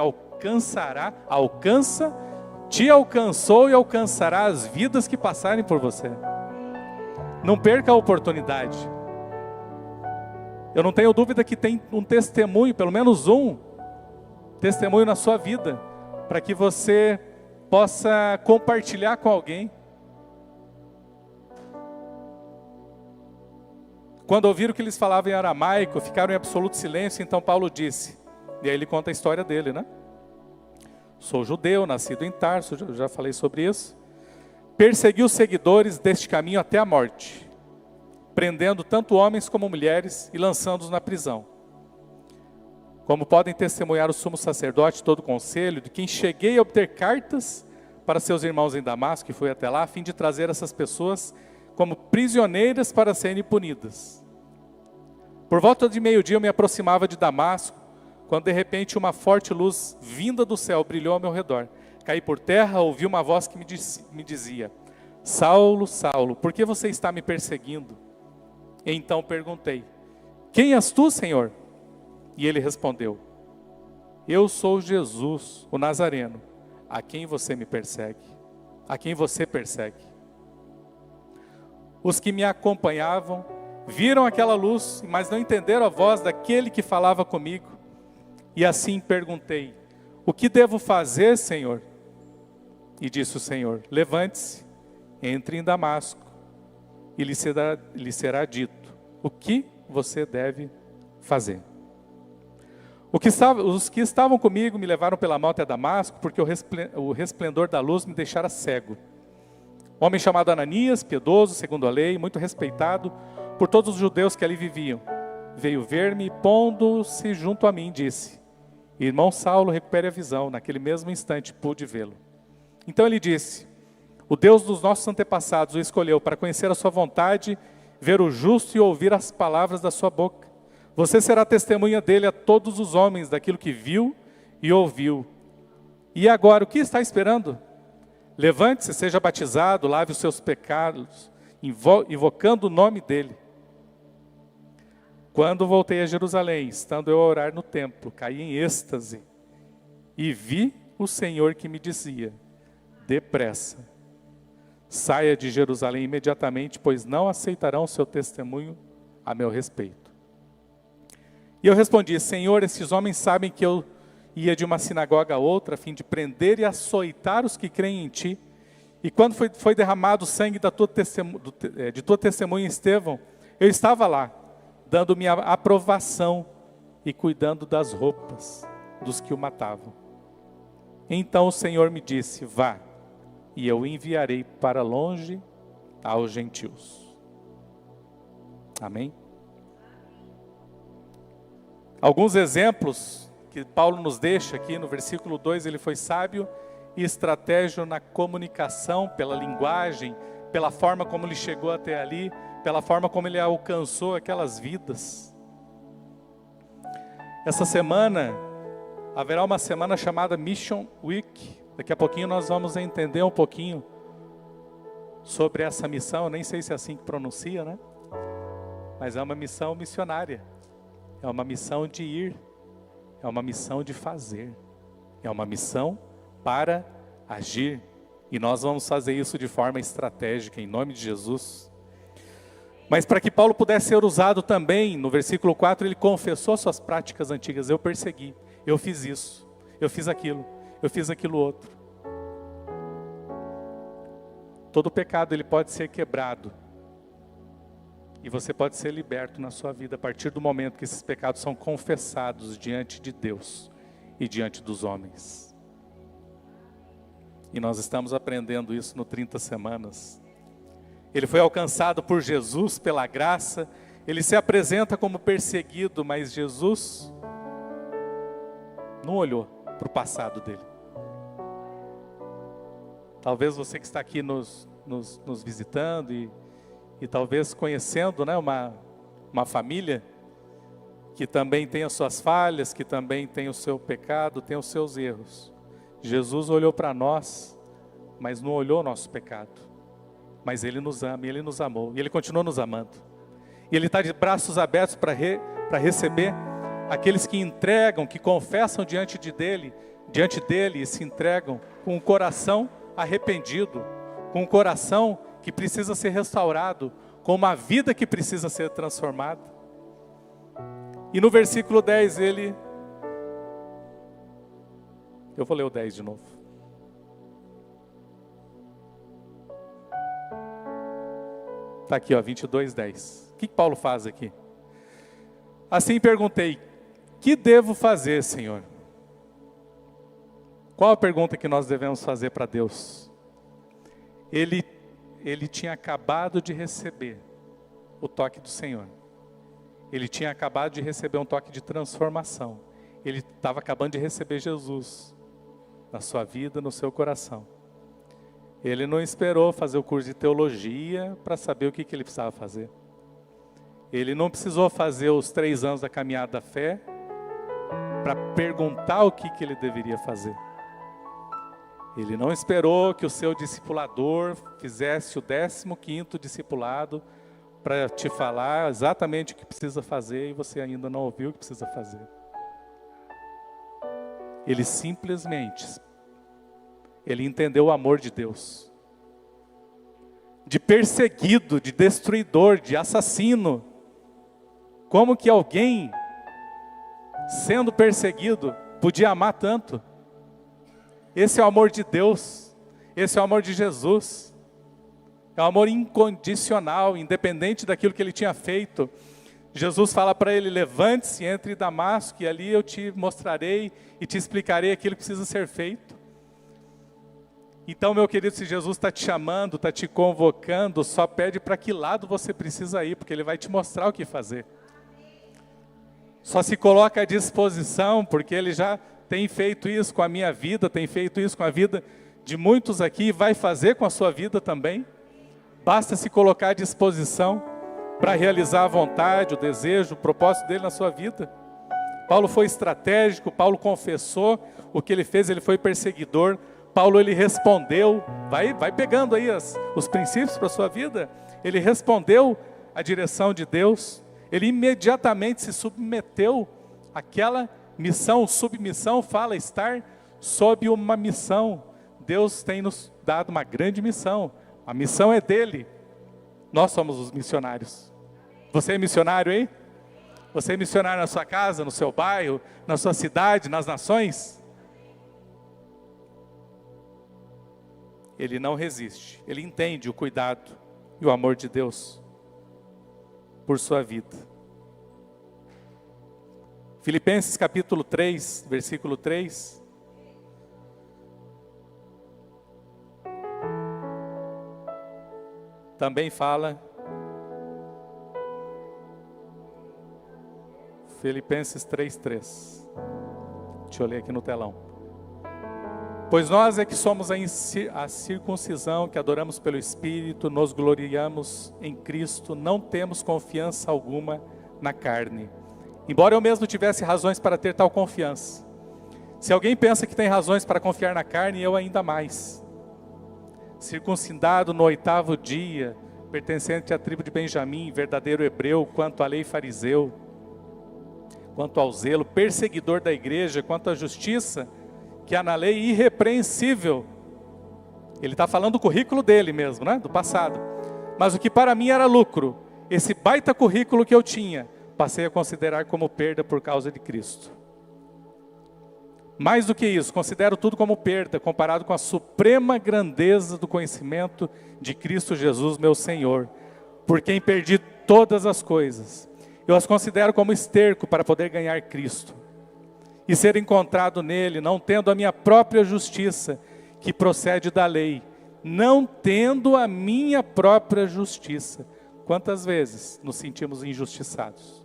te alcançou e alcançará as vidas que passarem por você. Não perca a oportunidade. Eu não tenho dúvida que tem um testemunho, pelo menos um testemunho na sua vida, para que você possa compartilhar com alguém. Quando ouviram que eles falavam em aramaico, ficaram em absoluto silêncio. Então Paulo disse, e aí ele conta a história dele, né? Sou judeu, nascido em Tarso, já falei sobre isso. Persegui os seguidores deste caminho até a morte, prendendo tanto homens como mulheres e lançando-os na prisão. Como podem testemunhar o sumo sacerdote e todo o conselho, de quem cheguei a obter cartas para seus irmãos em Damasco, e fui até lá, a fim de trazer essas pessoas como prisioneiras para serem punidas. Por volta de meio-dia eu me aproximava de Damasco, quando de repente uma forte luz vinda do céu brilhou ao meu redor. Caí por terra, ouvi uma voz que me dizia: Saulo, Saulo, por que você está me perseguindo? E então perguntei: quem és tu, Senhor? E ele respondeu: eu sou Jesus, o Nazareno, a quem você me persegue, a quem você persegue. Os que me acompanhavam viram aquela luz, mas não entenderam a voz daquele que falava comigo. E assim perguntei: o que devo fazer, Senhor? E disse o Senhor: levante-se, entre em Damasco, e lhe será dito o que você deve fazer. Os que estavam comigo me levaram pela mão até Damasco, porque o resplendor da luz me deixara cego. Homem chamado Ananias, piedoso, segundo a lei, muito respeitado por todos os judeus que ali viviam, veio ver-me e, pondo-se junto a mim, disse: irmão Saulo, recupere a visão. Naquele mesmo instante pude vê-lo. Então ele disse: o Deus dos nossos antepassados o escolheu para conhecer a sua vontade, ver o justo e ouvir as palavras da sua boca. Você será testemunha dele a todos os homens daquilo que viu e ouviu. E agora, o que está esperando? Levante-se, seja batizado, lave os seus pecados, invocando o nome dele. Quando voltei a Jerusalém, estando eu a orar no templo, caí em êxtase e vi o Senhor que me dizia: depressa, saia de Jerusalém imediatamente, pois não aceitarão o seu testemunho a meu respeito. E eu respondi: Senhor, esses homens sabem que eu ia de uma sinagoga a outra, a fim de prender e açoitar os que creem em ti. E quando foi derramado o sangue de tua testemunha, Estevão, eu estava lá, dando minha aprovação e cuidando das roupas dos que o matavam. Então o Senhor me disse: vá, e eu o enviarei para longe aos gentios. Amém? Alguns exemplos que Paulo nos deixa aqui no versículo 2, ele foi sábio e estratégico na comunicação, pela linguagem, pela forma como ele chegou até ali, pela forma como ele alcançou aquelas vidas. Essa semana, haverá uma semana chamada Mission Week. Daqui a pouquinho nós vamos entender um pouquinho sobre essa missão. Eu nem sei se é assim que pronuncia, né? Mas é uma missão missionária. É uma missão de ir. É uma missão de fazer. É uma missão para agir. E nós vamos fazer isso de forma estratégica, em nome de Jesus. Mas para que Paulo pudesse ser usado também, no versículo 4, ele confessou suas práticas antigas. Eu persegui, eu fiz isso, eu fiz aquilo outro. Todo pecado ele pode ser quebrado. E você pode ser liberto na sua vida a partir do momento que esses pecados são confessados diante de Deus e diante dos homens. E nós estamos aprendendo isso no 30 semanas. Ele foi alcançado por Jesus, pela graça. Ele se apresenta como perseguido, mas Jesus não olhou para o passado dele. Talvez você que está aqui nos visitando e talvez conhecendo, né, uma família que também tem as suas falhas, que também tem o seu pecado, tem os seus erros. Jesus olhou para nós, mas não olhou o nosso pecado. Mas Ele nos ama, e Ele nos amou, e Ele continua nos amando. E Ele está de braços abertos para receber aqueles que entregam, que confessam diante dele e se entregam com o coração arrependido, com o coração que precisa ser restaurado, com uma vida que precisa ser transformada. E no versículo 10 eu vou ler o 10 de novo. Está aqui, 22:10. O que Paulo faz aqui? Assim perguntei: que devo fazer, Senhor? Qual a pergunta que nós devemos fazer para Deus? Ele tinha acabado de receber o toque do Senhor. Ele tinha acabado de receber um toque de transformação. Ele estava acabando de receber Jesus na sua vida, no seu coração. Ele não esperou fazer o curso de teologia para saber o que ele precisava fazer. Ele não precisou fazer os 3 anos da caminhada da fé para perguntar o que ele deveria fazer. Ele não esperou que o seu discipulador fizesse o 15º discipulado para te falar exatamente o que precisa fazer e você ainda não ouviu o que precisa fazer. Ele simplesmente, ele entendeu o amor de Deus. De perseguido, de destruidor, de assassino. Como que alguém, sendo perseguido, podia amar tanto? Esse é o amor de Deus, esse é o amor de Jesus. É um amor incondicional, independente daquilo que ele tinha feito. Jesus fala para ele: levante-se, entre em Damasco, e ali eu te mostrarei e te explicarei aquilo que precisa ser feito. Então, meu querido, se Jesus está te chamando, está te convocando, só pede para que lado você precisa ir, porque Ele vai te mostrar o que fazer. Só se coloca à disposição, porque Ele já tem feito isso com a minha vida, tem feito isso com a vida de muitos aqui, e vai fazer com a sua vida também. Basta se colocar à disposição para realizar a vontade, o desejo, o propósito dele na sua vida. Paulo foi estratégico, Paulo confessou o que ele fez, ele foi perseguidor. Paulo, ele respondeu, vai pegando aí os princípios para a sua vida. Ele respondeu à direção de Deus. Ele imediatamente se submeteu àquela missão. Submissão fala estar sob uma missão. Deus tem nos dado uma grande missão. A missão é dele. Nós somos os missionários. Você é missionário aí? Você é missionário na sua casa, no seu bairro, na sua cidade, nas nações? Ele não resiste. Ele entende o cuidado e o amor de Deus por sua vida. Filipenses capítulo 3, versículo 3. Também fala, Filipenses 3:3. Deixa eu ler aqui no telão. Pois nós é que somos a circuncisão, que adoramos pelo Espírito, nos gloriamos em Cristo, não temos confiança alguma na carne. Embora eu mesmo tivesse razões para ter tal confiança. Se alguém pensa que tem razões para confiar na carne, eu ainda mais. Circuncidado no 8º dia, pertencente à tribo de Benjamim, verdadeiro hebreu, quanto à lei fariseu, quanto ao zelo, perseguidor da igreja, quanto à justiça, que há na lei, irrepreensível. Ele está falando do currículo dele mesmo, né? Do passado. Mas o que para mim era lucro, esse baita currículo que eu tinha, passei a considerar como perda por causa de Cristo. Mais do que isso, considero tudo como perda, comparado com a suprema grandeza do conhecimento de Cristo Jesus, meu Senhor, por quem perdi todas as coisas. Eu as considero como esterco para poder ganhar Cristo e ser encontrado nele, não tendo a minha própria justiça, que procede da lei, não tendo a minha própria justiça. Quantas vezes nos sentimos injustiçados?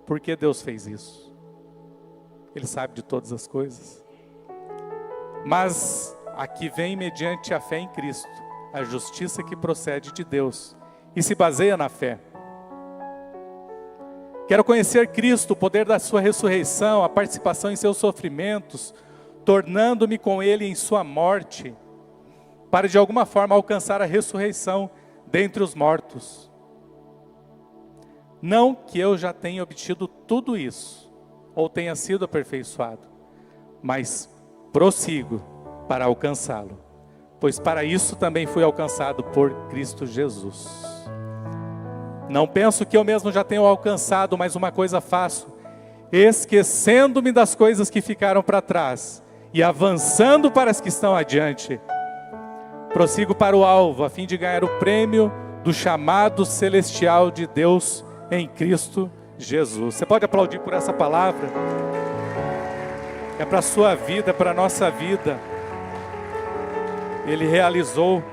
Por que Deus fez isso? Ele sabe de todas as coisas. Mas aqui vem mediante a fé em Cristo, a justiça que procede de Deus e se baseia na fé. Quero conhecer Cristo, o poder da sua ressurreição, a participação em seus sofrimentos, tornando-me com Ele em sua morte, para de alguma forma alcançar a ressurreição dentre os mortos. Não que eu já tenha obtido tudo isso, ou tenha sido aperfeiçoado, mas prossigo para alcançá-lo, pois para isso também fui alcançado por Cristo Jesus. Não penso que eu mesmo já tenho alcançado, mas uma coisa faço, esquecendo-me das coisas que ficaram para trás e avançando para as que estão adiante. Prossigo para o alvo, a fim de ganhar o prêmio do chamado celestial de Deus em Cristo Jesus. Você pode aplaudir por essa palavra? É para a sua vida, para a nossa vida. Ele realizou,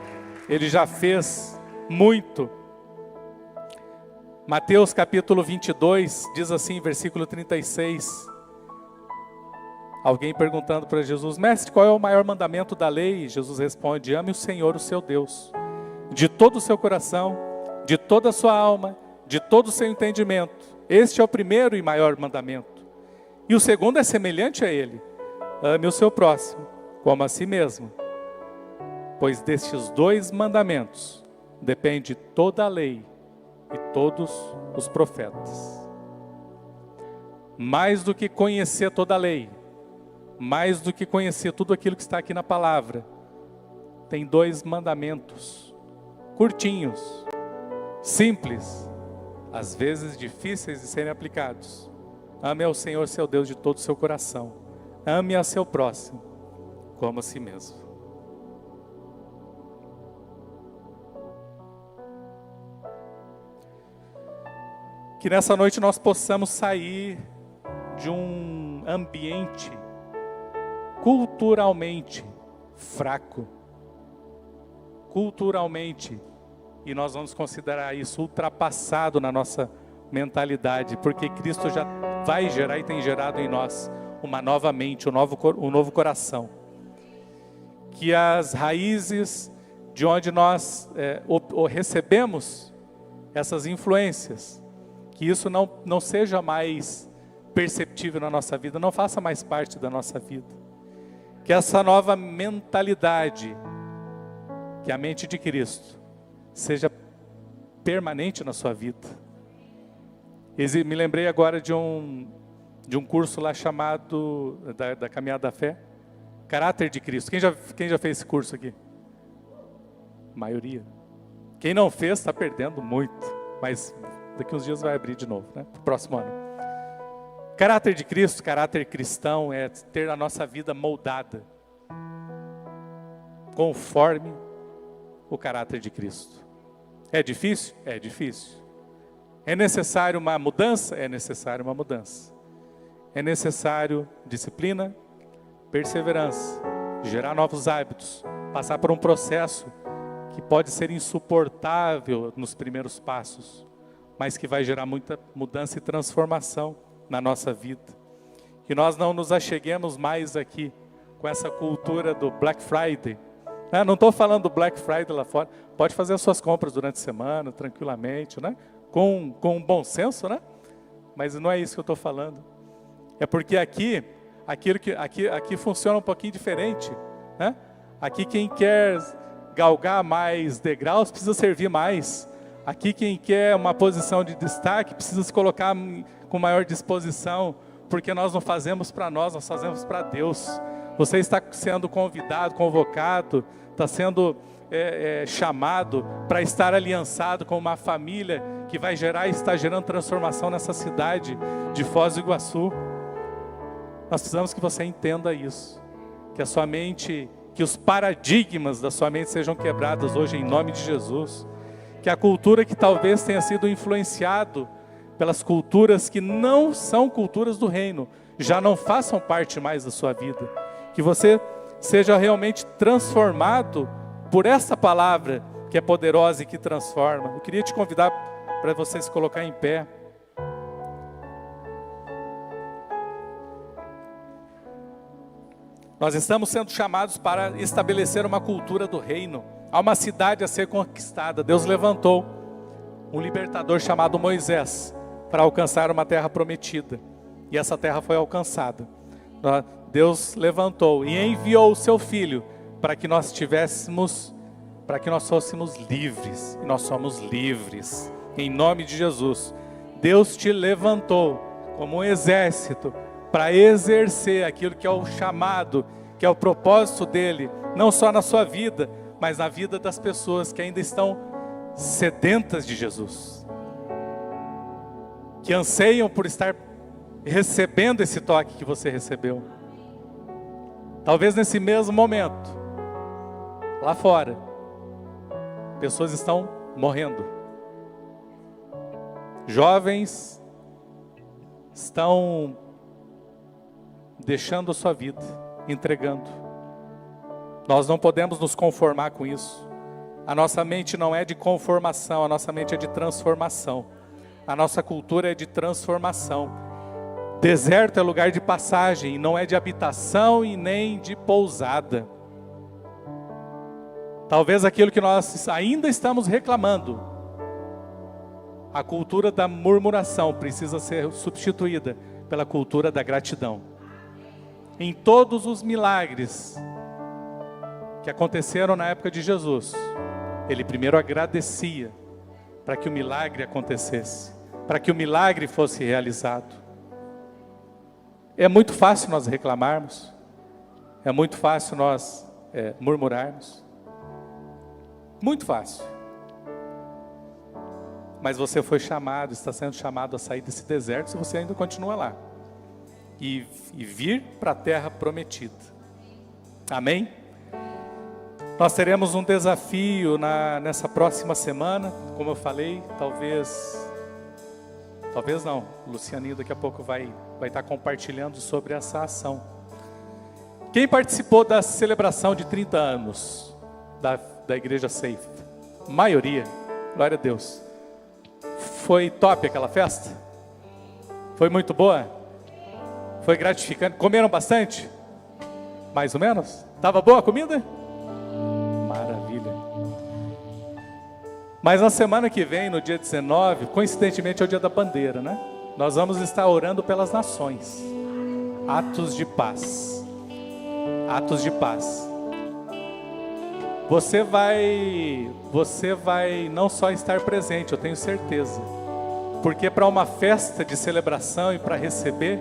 Ele já fez muito. Mateus capítulo 22, diz assim, versículo 36. Alguém perguntando para Jesus: Mestre, qual é o maior mandamento da lei? Jesus responde: ame o Senhor, o seu Deus, de todo o seu coração, de toda a sua alma, de todo o seu entendimento. Este é o primeiro e maior mandamento. E o segundo é semelhante a ele: ame o seu próximo, como a si mesmo. Pois destes 2 mandamentos depende toda a lei e todos os profetas. Mais do que conhecer toda a lei, mais do que conhecer tudo aquilo que está aqui na palavra, tem 2 mandamentos, curtinhos, simples, às vezes difíceis de serem aplicados. Ame ao Senhor seu Deus de todo o seu coração, ame a seu próximo como a si mesmo. Que nessa noite nós possamos sair de um ambiente culturalmente fraco, culturalmente, e nós vamos considerar isso ultrapassado na nossa mentalidade, porque Cristo já vai gerar e tem gerado em nós uma nova mente, um novo coração. Que as raízes de onde nós recebemos essas influências, que isso não seja mais perceptível na nossa vida, não faça mais parte da nossa vida. Que essa nova mentalidade, que é a mente de Cristo, seja permanente na sua vida. Me lembrei agora de um curso lá chamado, da Caminhada da Fé, Caráter de Cristo. Quem já fez esse curso aqui? A maioria. Quem não fez está perdendo muito, mas daqui uns dias vai abrir de novo, né? Pro próximo ano. Caráter de Cristo, caráter cristão, é ter a nossa vida moldada conforme o caráter de Cristo. É difícil? É difícil. É necessário uma mudança? É necessário uma mudança. É necessário disciplina, perseverança, gerar novos hábitos, passar por um processo que pode ser insuportável nos primeiros passos, mas que vai gerar muita mudança e transformação na nossa vida. Que nós não nos acheguemos mais aqui com essa cultura do Black Friday. Não estou falando do Black Friday lá fora. Pode fazer as suas compras durante a semana, tranquilamente, né? Com bom senso, né? Mas não é isso que eu estou falando. É porque aqui funciona um pouquinho diferente, né? Aqui quem quer galgar mais degraus precisa servir mais. Aqui quem quer uma posição de destaque precisa se colocar com maior disposição, porque nós não fazemos para nós fazemos para Deus. Você está sendo convidado, convocado, está sendo chamado para estar aliançado com uma família que vai gerar e está gerando transformação nessa cidade de Foz do Iguaçu. Nós precisamos que você entenda isso, que a sua mente, que os paradigmas da sua mente sejam quebrados hoje em nome de Jesus, que a cultura que talvez tenha sido influenciado pelas culturas que não são culturas do reino, já não façam parte mais da sua vida, que você seja realmente transformado por essa palavra que é poderosa e que transforma. Eu queria te convidar para você se colocar em pé. Nós estamos sendo chamados para estabelecer uma cultura do reino. Há uma cidade a ser conquistada. Deus levantou um libertador chamado Moisés para alcançar uma terra prometida. E essa terra foi alcançada. Deus levantou e enviou o seu Filho para que nós fôssemos livres. E nós somos livres. Em nome de Jesus. Deus te levantou como um exército para exercer aquilo que é o chamado, que é o propósito dele, não só na sua vida, mas na vida das pessoas que ainda estão sedentas de Jesus, que anseiam por estar recebendo esse toque que você recebeu. Talvez nesse mesmo momento, lá fora, pessoas estão morrendo, jovens estão deixando a sua vida, entregando. Nós não podemos nos conformar com isso. A nossa mente não é de conformação, a nossa mente é de transformação. A nossa cultura é de transformação. Deserto é lugar de passagem, não é de habitação e nem de pousada. Talvez aquilo que nós ainda estamos reclamando, a cultura da murmuração precisa ser substituída pela cultura da gratidão. Em todos os milagres que aconteceram na época de Jesus, ele primeiro agradecia para que o milagre acontecesse, para que o milagre fosse realizado. É muito fácil nós reclamarmos, é muito fácil nós murmurarmos, muito fácil. Mas você foi chamado, está sendo chamado a sair desse deserto se você ainda continua lá. E vir para a terra prometida. Amém? Nós teremos um desafio nessa próxima semana, como eu falei, talvez não, Lucianinho daqui a pouco vai estar compartilhando sobre essa ação. Quem participou da celebração de 30 anos da Igreja Safe? Maioria, glória a Deus. Foi top aquela festa? Foi muito boa? Foi gratificante? Comeram bastante? Mais ou menos? Estava boa a comida? Maravilha. Mas na semana que vem, no dia 19, coincidentemente é o dia da bandeira, né? Nós vamos estar orando pelas nações. Atos de paz. atos de paz. Você vai não só estar presente, eu tenho certeza. Porque para uma festa de celebração e para receber,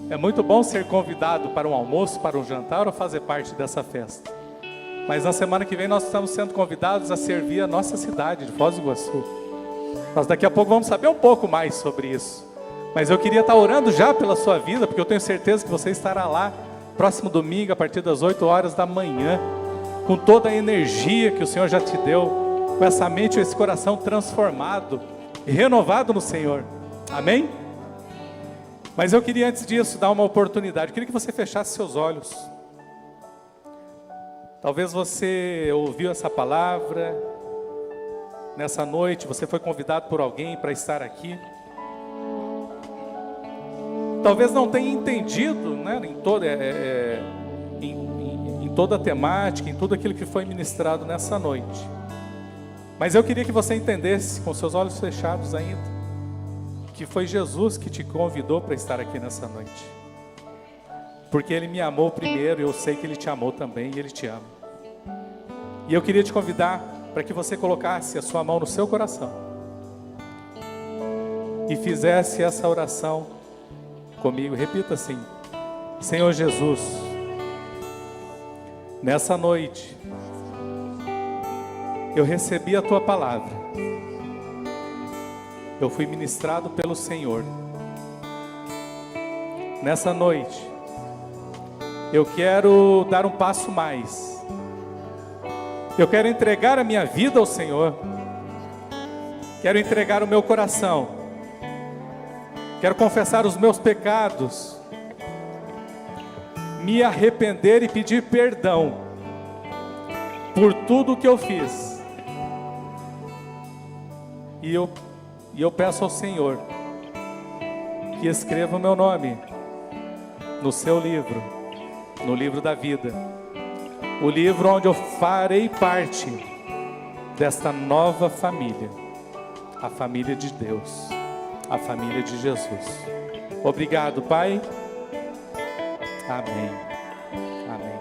é muito bom ser convidado para um almoço, para um jantar ou fazer parte dessa festa. Mas na semana que vem nós estamos sendo convidados a servir a nossa cidade de Foz do Iguaçu. Nós daqui a pouco vamos saber um pouco mais sobre isso. Mas eu queria estar orando já pela sua vida, porque eu tenho certeza que você estará lá próximo domingo a partir das 8 horas da manhã, com toda a energia que o Senhor já te deu, com essa mente e esse coração transformado e renovado no Senhor. Amém? Mas eu queria antes disso dar uma oportunidade. Eu queria que você fechasse seus olhos. Talvez você ouviu essa palavra nessa noite, você foi convidado por alguém para estar aqui. Talvez não tenha entendido, né, em toda a temática, em tudo aquilo que foi ministrado nessa noite. Mas eu queria que você entendesse, com seus olhos fechados ainda, que foi Jesus que te convidou para estar aqui nessa noite. Porque Ele me amou primeiro e eu sei que Ele te amou também e Ele te ama. E eu queria te convidar para que você colocasse a sua mão no seu coração e fizesse essa oração comigo. Repita assim: Senhor Jesus, nessa noite eu recebi a Tua palavra, eu fui ministrado pelo Senhor. Nessa noite eu quero dar um passo mais. Eu quero entregar a minha vida ao Senhor. Quero entregar o meu coração. Quero confessar os meus pecados. Me arrepender e pedir perdão por tudo que eu fiz. E eu peço ao Senhor que escreva o meu nome no seu livro, no livro da vida. O livro onde eu farei parte desta nova família, a família de Deus, a família de Jesus. Obrigado, Pai. Amém. Amém.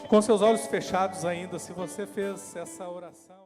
Com seus olhos fechados ainda, se você fez essa oração...